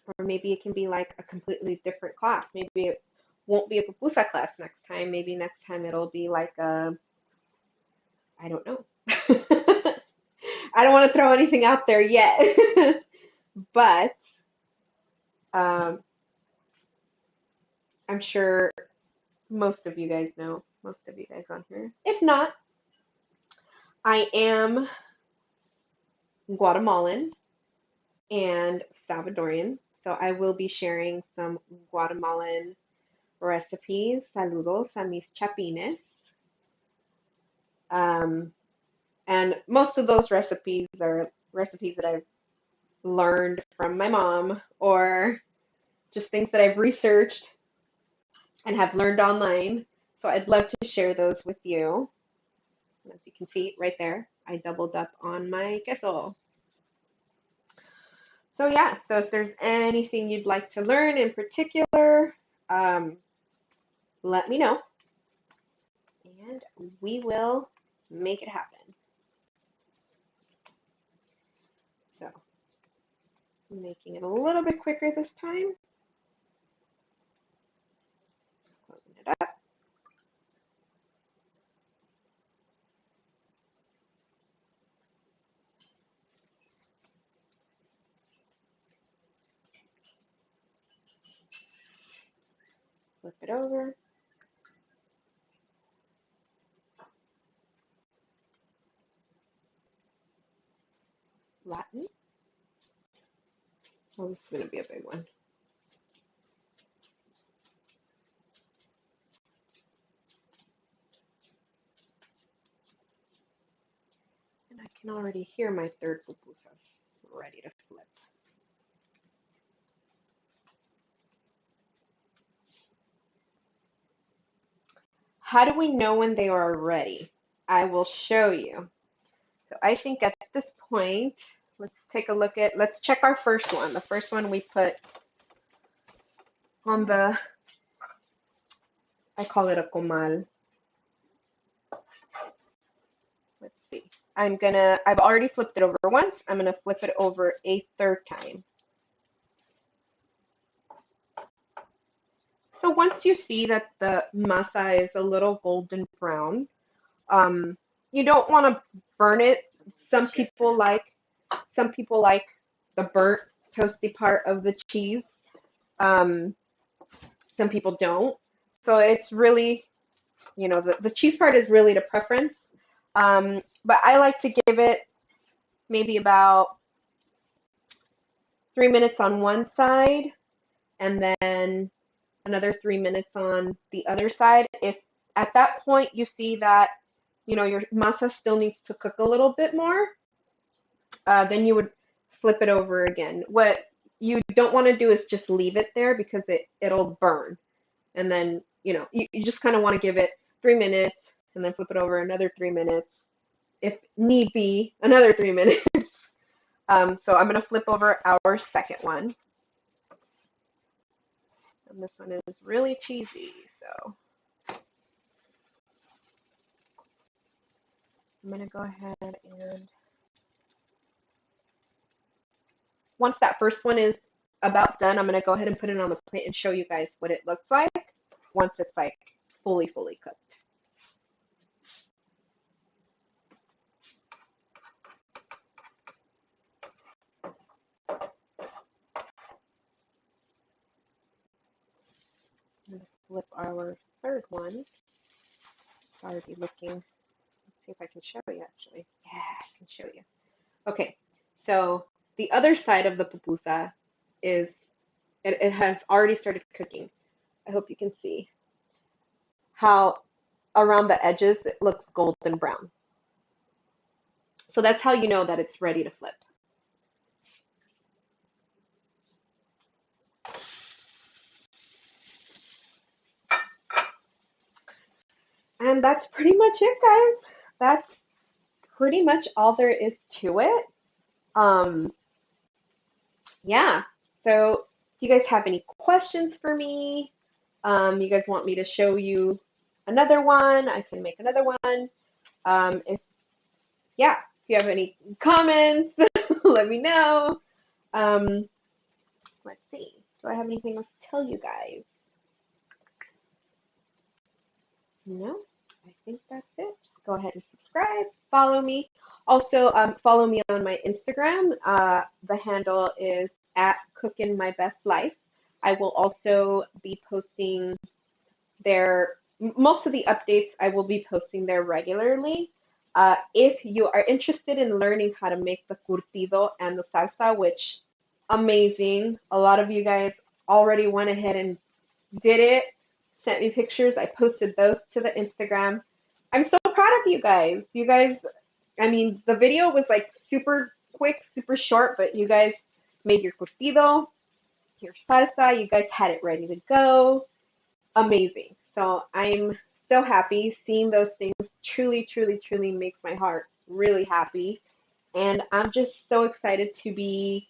Or maybe it can be like a completely different class. Maybe it won't be a pupusa class next time. Maybe next time it'll be like a, I don't know. I don't want to throw anything out there yet. But I'm sure most of you guys know, most of you guys on here. If not, I am Guatemalan and Salvadorian. So I will be sharing some Guatemalan recipes. Saludos a mis chapines. And most of those recipes are recipes that I've learned from my mom or just things that I've researched and have learned online. So I'd love to share those with you. As you can see right there, I doubled up on my queso. So yeah, so if there's anything you'd like to learn in particular, let me know and we will make it happen. So making it a little bit quicker this time. Closing it up. Flip it over. Latin. Oh, this is going to be a big one. And I can already hear my third pupusas ready to flip. How do we know when they are ready? I will show you. So I think at this point, let's take a look at, let's check our first one. The first one we put on the, I call it a comal. Let's see. I've already flipped it over once. I'm gonna flip it over a third time. So once you see that the masa is a little golden brown, you don't want to burn it. Some people like the burnt toasty part of the cheese. Some people don't. So it's really, the cheese part is really the preference. But I like to give it maybe about 3 minutes on one side and then another 3 minutes on the other side. If at that point you see that, your masa still needs to cook a little bit more, then you would flip it over again. What you don't want to do is just leave it there because it'll burn. And then, you just kind of want to give it 3 minutes and then flip it over another 3 minutes. If need be, another 3 minutes. So I'm going to flip over our second one. And this one is really cheesy, so I'm going to go ahead and once that first one is about done, I'm going to go ahead and put it on the plate and show you guys what it looks like once it's like fully cooked. I'm going to flip our third one. It's already looking. Let's see if I can show you actually. Yeah, I can show you. Okay, so the other side of the pupusa is, it has already started cooking. I hope you can see how around the edges it looks golden brown. So that's how you know that it's ready to flip. And that's pretty much it, guys. That's pretty much all there is to it. Yeah. So if you guys have any questions for me, you guys want me to show you another one, I can make another one. If you have any comments, let me know. Let's see. Do I have anything else to tell you guys? No, I think that's it. Just go ahead and subscribe, follow me. Also, follow me on my Instagram. The handle is at @cookinmybestlife. I will also be posting there, most of the updates I will be posting there regularly. If you are interested in learning how to make the curtido and the salsa, which amazing. A lot of you guys already went ahead and did it, sent me pictures. I posted those to the Instagram. I'm so proud of you guys. You guys, I mean, the video was like super quick, super short, but you guys made your curtido, your salsa. You guys had it ready to go. Amazing. So I'm so happy. Seeing those things truly, truly, truly makes my heart really happy. And I'm just so excited to be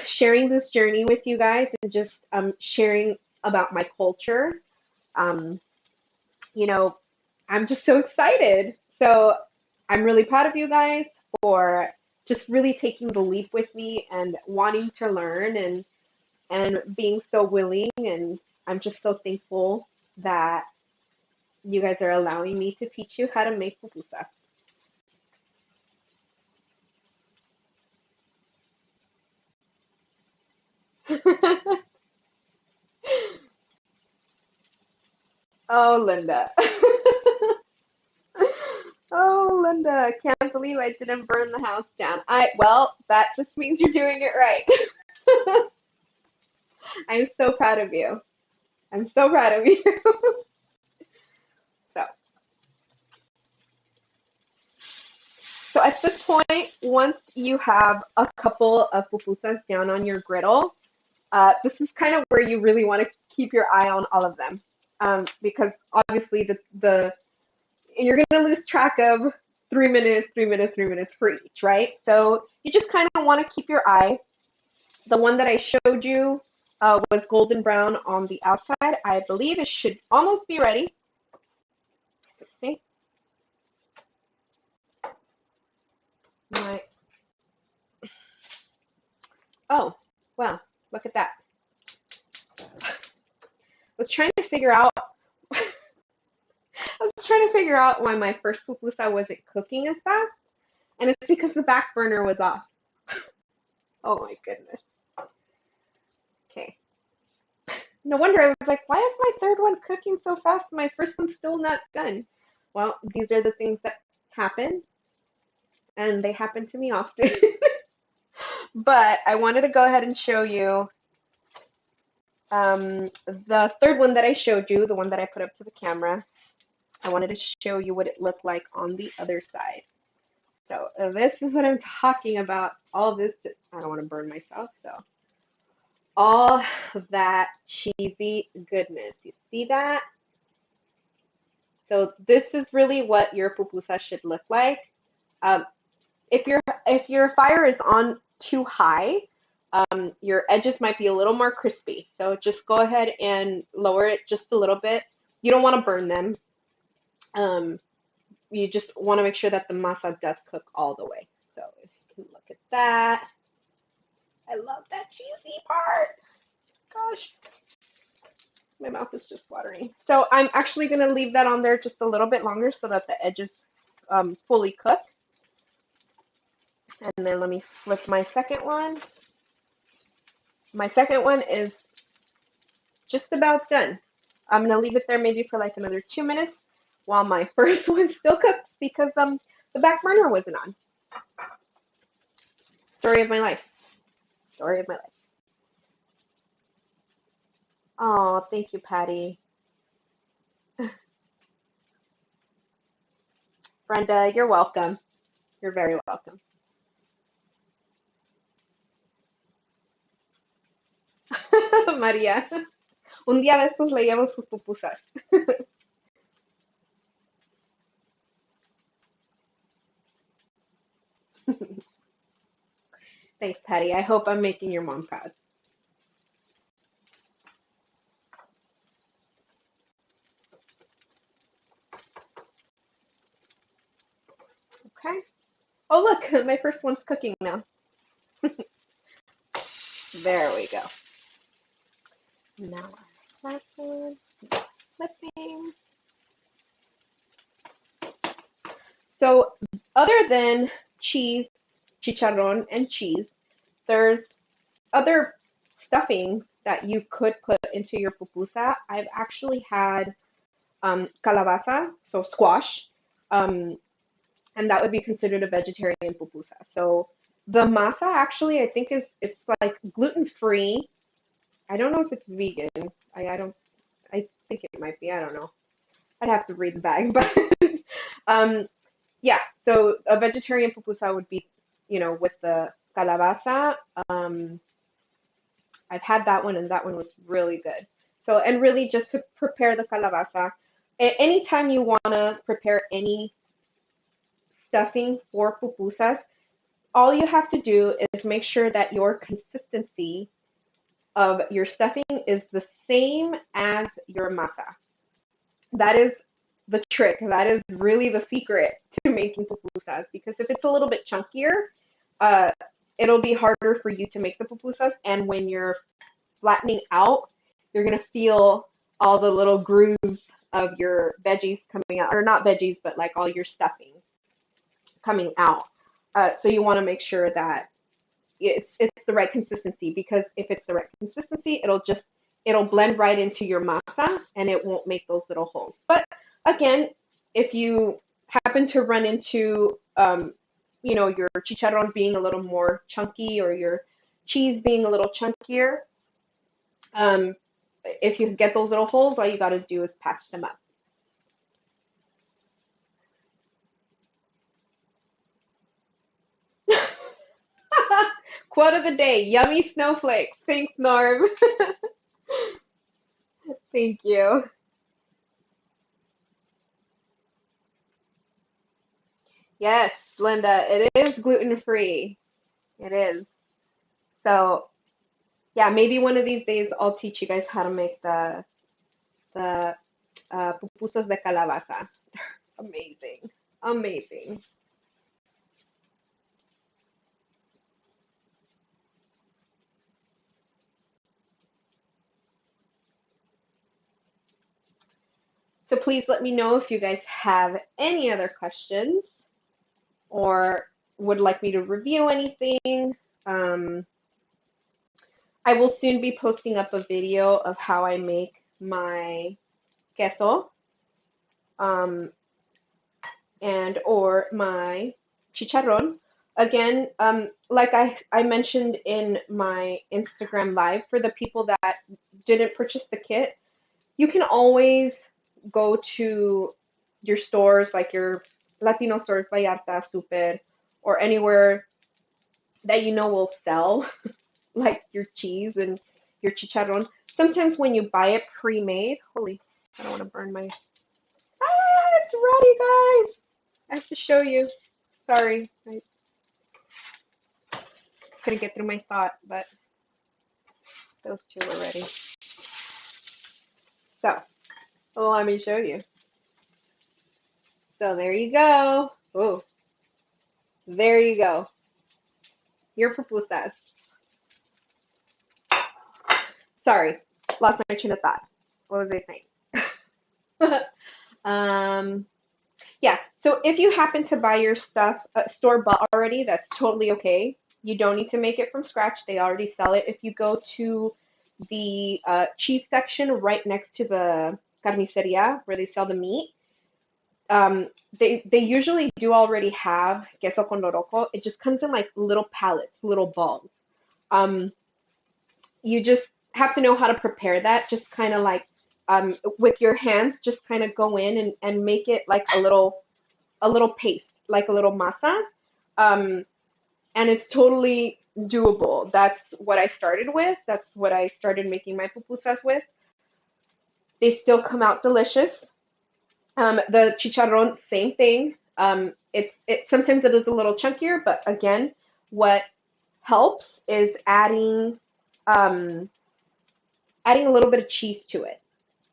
sharing this journey with you guys and just sharing about my culture. Um, you know, I'm just so excited. So I'm really proud of you guys for just really taking the leap with me and wanting to learn and being so willing. And I'm just so thankful that you guys are allowing me to teach you how to make pupusa. Oh, Linda. Oh, Linda, can't believe I didn't burn the house down. Well, that just means you're doing it right. I'm so proud of you. I'm so proud of you. So, so at this point, once you have a couple of pupusas down on your griddle, this is kind of where you really want to keep your eye on all of them, because obviously the you're going to lose track of 3 minutes, 3 minutes, 3 minutes for each, right? So you just kind of want to keep your eye. The one that I showed you was golden brown on the outside. I believe it should almost be ready. Let's see. My, oh, wow, look at that. Was trying to figure out I was trying to figure out why my first pupusa wasn't cooking as fast, and it's because the back burner was off. Oh my goodness. Okay. No wonder I was like, why is my third one cooking so fast and my first one's still not done? Well, these are the things that happen, and they happen to me often. But I wanted to go ahead and show you the third one that I showed you, the one that I put up to the camera. I wanted to show you what it looked like on the other side. So this is what I'm talking about. All this, I don't want to burn myself, so all of that cheesy goodness. You see that? So this is really what your pupusa should look like. Um, if your fire is on too high, your edges might be a little more crispy. So just go ahead and lower it just a little bit. You don't want to burn them. Um, you just want to make sure that the masa does cook all the way. So if you can look at that. I love that cheesy part. Gosh, my mouth is just watering. So I'm actually going to leave that on there just a little bit longer so that the edges fully cook. And then let me flip my second one. My second one is just about done. I'm going to leave it there maybe for like another 2 minutes while my first one still cooks because the back burner wasn't on. Story of my life. Story of my life. Oh, thank you, Patty. Brenda, you're welcome. You're very welcome. María, un día de estos le llevo sus pupusas. Thanks, Patty. I hope I'm making your mom proud. Okay. Oh, look, my first one's cooking now. There we go. Now our last one. Flipping. So, other than cheese, chicharron, and cheese, there's other stuffing that you could put into your pupusa. I've actually had calabaza, so squash, um, and that would be considered a vegetarian pupusa. So the masa actually, I think it's like gluten free. I don't know if it's vegan. I don't. I think it might be. I don't know. I'd have to read the bag, but um, yeah. So a vegetarian pupusa would be, with the calabaza. Um, I've had that one, and that one was really good. So, and really just to prepare the calabaza, anytime you want to prepare any stuffing for pupusas, all you have to do is make sure that your consistency of your stuffing is the same as your masa. That is the trick. That is really the secret to making pupusas, because if it's a little bit chunkier, uh, it'll be harder for you to make the pupusas. And when you're flattening out, you're gonna feel all the little grooves of your veggies coming out, or not veggies, but like all your stuffing coming out. So you want to make sure that it's the right consistency, because if it's the right consistency, it'll blend right into your masa and it won't make those little holes. But again, if you happen to run into your chicharron being a little more chunky, or your cheese being a little chunkier, um, if you get those little holes, all you got to do is patch them up. Quote of the day: yummy snowflakes. Thanks, Norm. Thank you. Yes, Linda, it is gluten free. It is. So yeah, maybe one of these days I'll teach you guys how to make the pupusas de calabaza. Amazing, amazing. So please let me know if you guys have any other questions, or would like me to review anything. Um, I will soon be posting up a video of how I make my queso, um, and or my chicharron. Again, like I mentioned in my Instagram live, for the people that didn't purchase the kit, you can always go to your stores, like your Latino stores, Vallarta, Super, or anywhere that you know will sell like your cheese and your chicharron. Sometimes when you buy it pre-made, holy, I don't want to burn my. Ah, it's ready, guys. I have to show you. Sorry, I couldn't get through my thought, but those two were ready. So, let me show you. So there you go. Oh, there you go. Your pupusas. Sorry, lost my train of thought. What was I saying? um, yeah, so if you happen to buy your stuff store-bought already, that's totally okay. You don't need to make it from scratch. They already sell it. If you go to the cheese section right next to the carniceria where they sell the meat, they usually do already have queso con loroco. It just comes in like little pallets, little balls. Um, you just have to know how to prepare that. Just kind of like with your hands, just kind of go in and make it like a little paste, like a little masa. Um, and it's totally doable. That's what I started with. That's what I started making my pupusas with. They still come out delicious. The chicharron, same thing. It sometimes it is a little chunkier, but again, what helps is um, adding a little bit of cheese to it,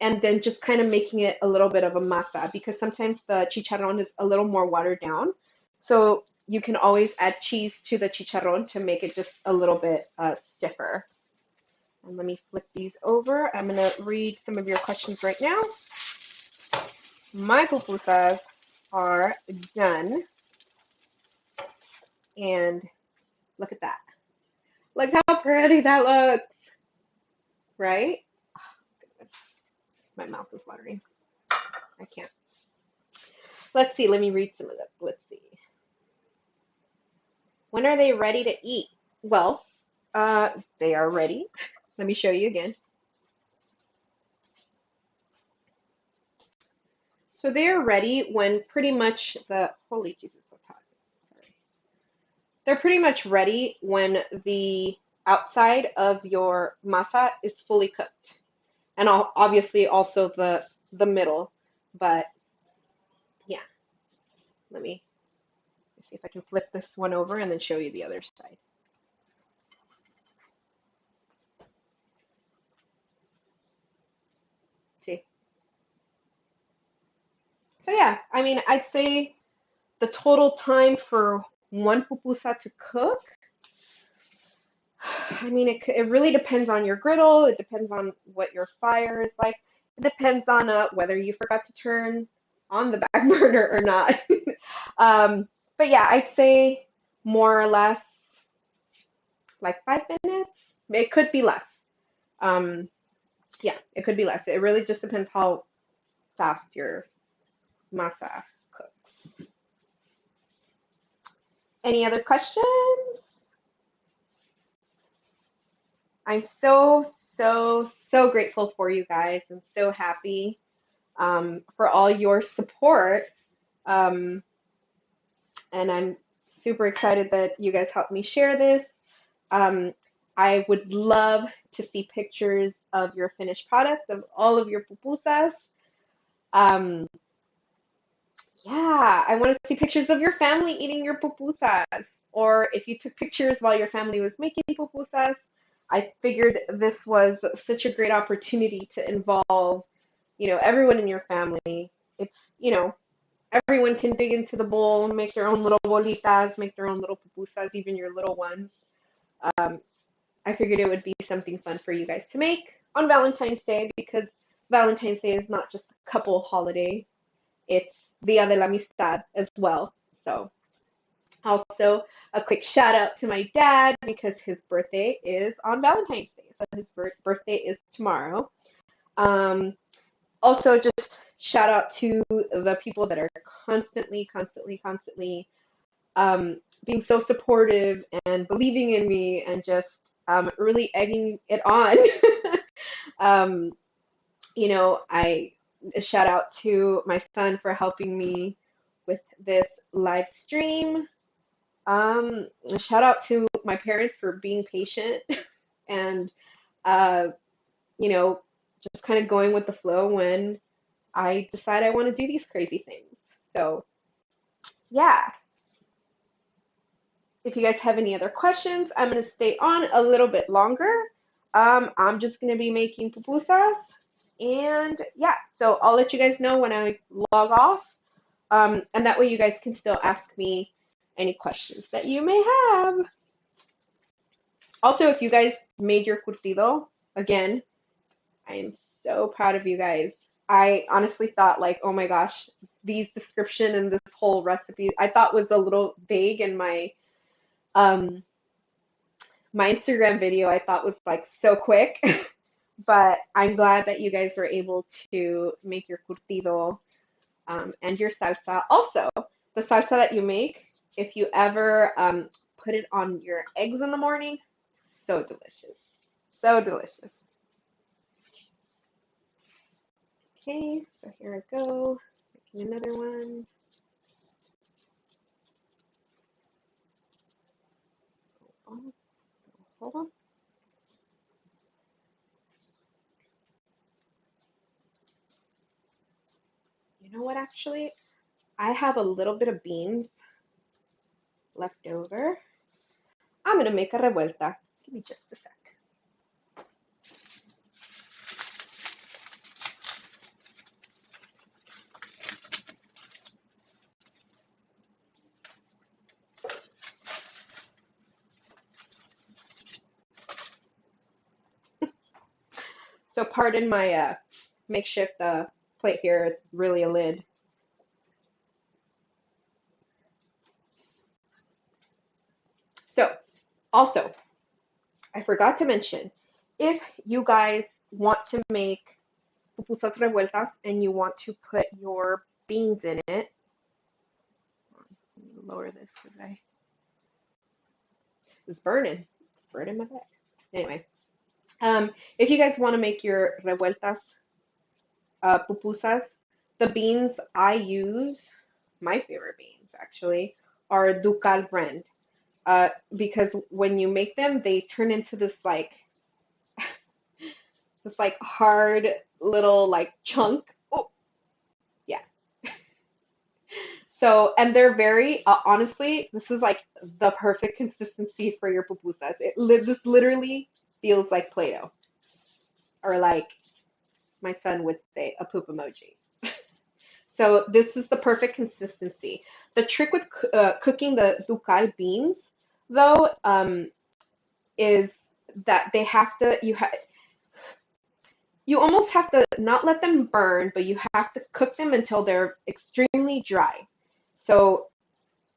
and then just kind of making it a little bit of a masa, because sometimes the chicharron is a little more watered down. So you can always add cheese to the chicharron to make it just a little bit stiffer. And let me flip these over. I'm going to read some of your questions right now. My pupusas are done. And look at that. Look how pretty that looks, right? Oh, goodness. My mouth is watering. I can't. Let's see. Let me read some of them. Let's see. When are they ready to eat? Well, they are ready. Let me show you again. So they are ready when pretty much holy Jesus, that's hot. Sorry. They're pretty much ready when the outside of your masa is fully cooked. And obviously also the middle. But yeah, let me see if I can flip this one over and then show you the other side. See? So yeah, I mean, I'd say the total time for one pupusa to cook, I mean, it really depends on your griddle. It depends on what your fire is like. It depends on whether you forgot to turn on the back burner or not. Um, but yeah, I'd say more or less like 5 minutes. It could be less. Um, yeah, it could be less. It really just depends how fast your masa cooks. Any other questions? I'm so, so, so grateful for you guys. I'm so happy for all your support. Um, and I'm super excited that you guys helped me share this. Um, I would love to see pictures of your finished product, of all of your pupusas. Um, yeah, I want to see pictures of your family eating your pupusas. Or if you took pictures while your family was making pupusas, I figured this was such a great opportunity to involve, everyone in your family. It's, everyone can dig into the bowl, make their own little bolitas, make their own little pupusas, even your little ones. Um, I figured it would be something fun for you guys to make on Valentine's Day because Valentine's Day is not just a couple holiday, it's Dia de la Amistad as well. So, also a quick shout out to my dad because his birthday is on Valentine's Day. So, his birthday is tomorrow. Um, Also, just shout out to the people that are constantly being so supportive and believing in me and just really egging it on. um, I shout out to my son for helping me with this live stream. Shout out to my parents for being patient and, uh, you know, just kind of going with the flow when I decide I want to do these crazy things. So, yeah, if you guys have any other questions, I'm going to stay on a little bit longer. I'm just going to be making pupusas. And yeah, so I'll let you guys know when I log off. And that way you guys can still ask me any questions that you may have. Also, if you guys made your curtido, again, I am so proud of you guys. I honestly thought like, oh my gosh, these description and this whole recipe I thought was a little vague in um my Instagram video. I thought was like so quick. But I'm glad that you guys were able to make your curtido and your salsa. Also, the salsa that you make, if you ever put it on your eggs in the morning, so delicious. So delicious. Okay, so here I go. Making another one. Oh, hold on. You know what, actually? I have a little bit of beans left over. I'm going to make a revuelta. Give me just a sec. So pardon my makeshift plate here. It's really a lid. So also, I forgot to mention, if you guys want to make pupusas revueltas and you want to put your beans in it, let me lower this because it's burning. It's burning my back. Anyway, if you guys want to make your revueltas, pupusas, the beans I use, my favorite beans actually, are Ducal brand. Because when you make them, they turn into this like hard little like chunk. Oh, So, and they're very, honestly, this is like the perfect consistency for your pupusas. This literally feels like Play-Doh, or like my son would say, a poop emoji. So this is the perfect consistency. The trick with cooking the ducal beans, though, is that they have to, you almost have to not let them burn, but you have to cook them until they're extremely dry. So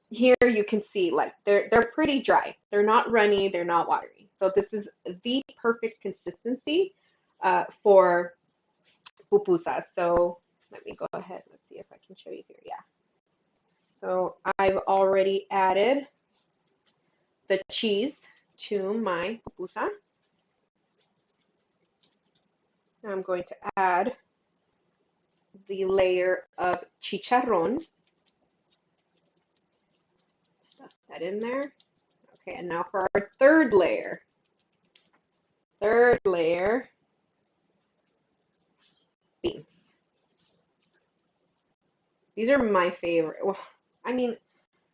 here you can see like they're pretty dry. They're not runny, they're not watery. So this is the perfect consistency for pupusas. So let me go ahead. Let's see if I can show you here. Yeah. So I've already added the cheese to my pupusa. Now I'm going to add the layer of chicharrón. Stuff that in there. Okay, and now for our third layer. Third layer, beans. These are my favorite. Well, I mean,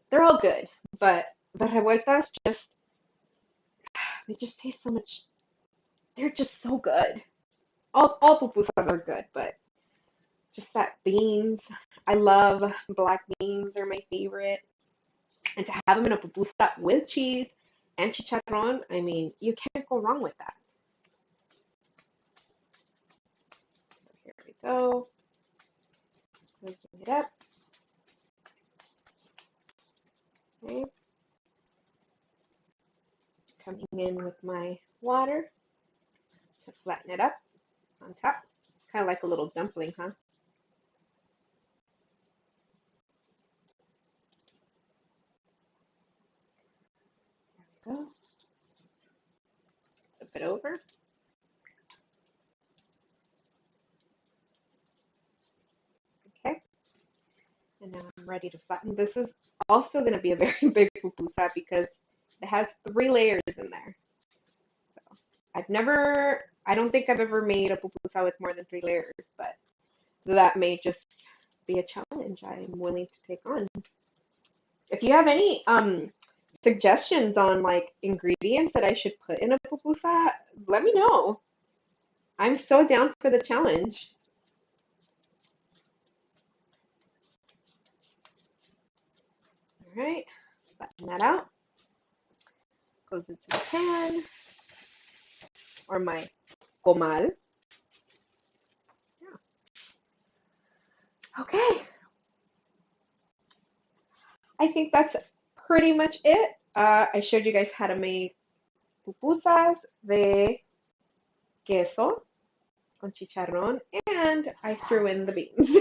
they're all good, but the revueltas just, they just taste so much, they're just so good. All pupusas are good, but just that beans. I love black beans, they're my favorite. And to have them in a pupusa with cheese and chicharrón, I mean, you can't go wrong with that. So here we go. Closing it up. Okay. Coming in with my water to flatten it up on top. Kind of like a little dumpling, huh? There we go. Flip it over. Okay. And now I'm ready to flatten. This is also going to be a very big pupusa because it has 3 layers in there. So I don't think I've ever made a pupusa with more than 3 layers, but that may just be a challenge I'm willing to take on. If you have any suggestions on like ingredients that I should put in a pupusa, let me know. I'm so down for the challenge. All right, flatten that out. Goes into the pan or my comal. Yeah. Okay, I think that's pretty much it. I showed you guys how to make pupusas de queso con chicharrón, and I threw in the beans.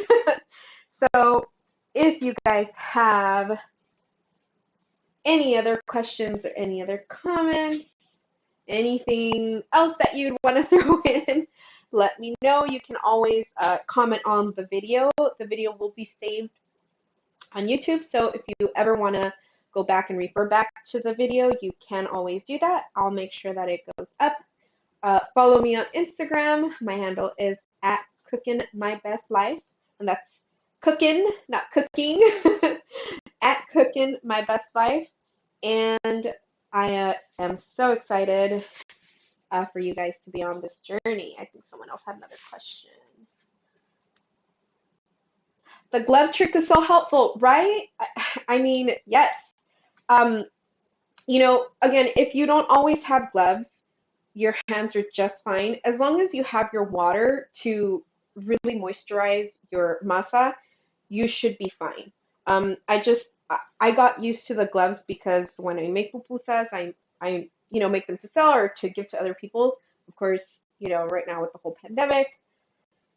So if you guys have any other questions or any other comments, anything else that you'd want to throw in, let me know. You can always comment on the video. The video will be saved on YouTube, so if you ever want to go back and refer back to the video, you can always do that. I'll make sure that it goes up. Follow me on Instagram. My handle is at cookinmybestlife, and that's cooking, not cooking, at cookinmybestlife. And I am so excited for you guys to be on this journey. I think someone else had another question. The glove trick is so helpful, right? I mean, yes. You know, again, if you don't always have gloves, your hands are just fine. As long as you have your water to really moisturize your masa, you should be fine. I got used to the gloves because when I make pupusas, I make them to sell or to give to other people. Of course, right now with the whole pandemic,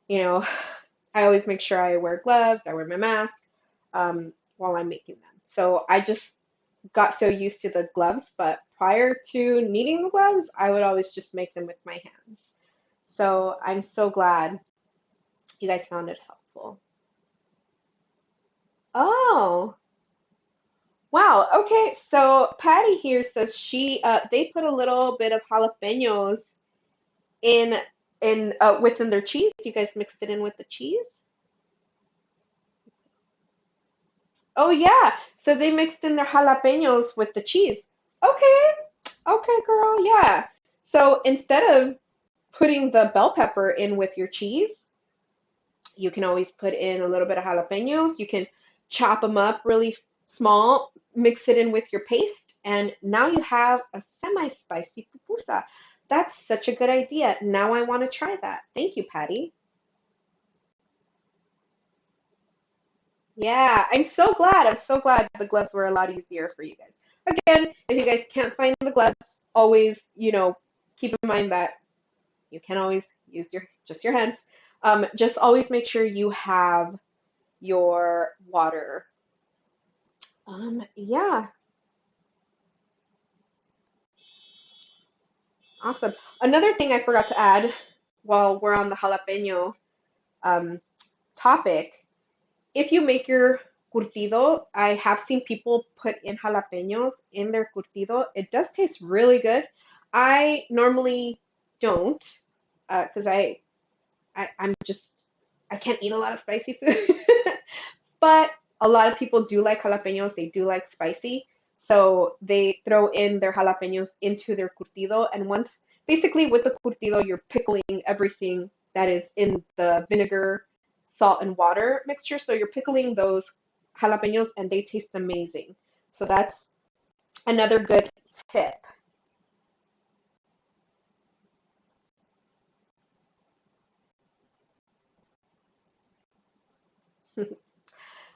you know, I always make sure I wear gloves, I wear my mask while I'm making them. So I just got so used to the gloves, but prior to needing the gloves, I would always just make them with my hands. So I'm so glad you guys found it helpful. Oh, wow. Okay, so Patty here says they put a little bit of jalapenos in within their cheese. You guys mixed it in with the cheese? Oh yeah. So they mixed in their jalapenos with the cheese. Okay. Okay, girl. Yeah. So instead of putting the bell pepper in with your cheese, you can always put in a little bit of jalapenos. You can chop them up really small, mix it in with your paste, and now you have a semi-spicy pupusa. That's such a good idea. Now I want to try that. Thank you, Patty. Yeah, I'm so glad. I'm so glad the gloves were a lot easier for you guys. Again, if you guys can't find the gloves, always, keep in mind that you can always use your hands. Just always make sure you have your water. Yeah, awesome. Another thing I forgot to add while we're on the jalapeno um, topic, if you make your curtido, I have seen people put in jalapenos in their curtido. It does taste really good. I normally don't, because I'm just I can't eat a lot of spicy food. But a lot of people do like jalapenos. They do like spicy. So they throw in their jalapenos into their curtido. And once, basically with the curtido, you're pickling everything that is in the vinegar, salt, and water mixture. So you're pickling those jalapenos and they taste amazing. So that's another good tip.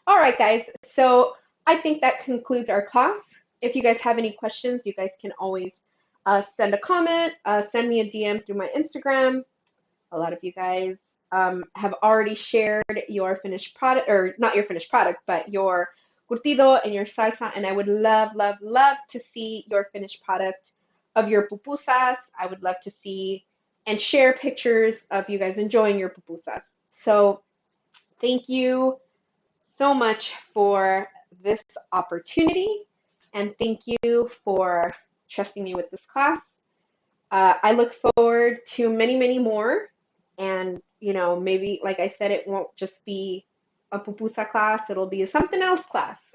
All right, guys. So I think that concludes our class. If you guys have any questions, you guys can always send a comment, send me a DM through my Instagram. A lot of you guys have already shared your finished product, or not your finished product, but your curtido and your salsa. And I would love, love, love to see your finished product of your pupusas. I would love to see and share pictures of you guys enjoying your pupusas. So thank you so much for this opportunity, and thank you for trusting me with this class. I look forward to many, many more. And, maybe, like I said, it won't just be a pupusa class, it'll be a something else class.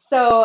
So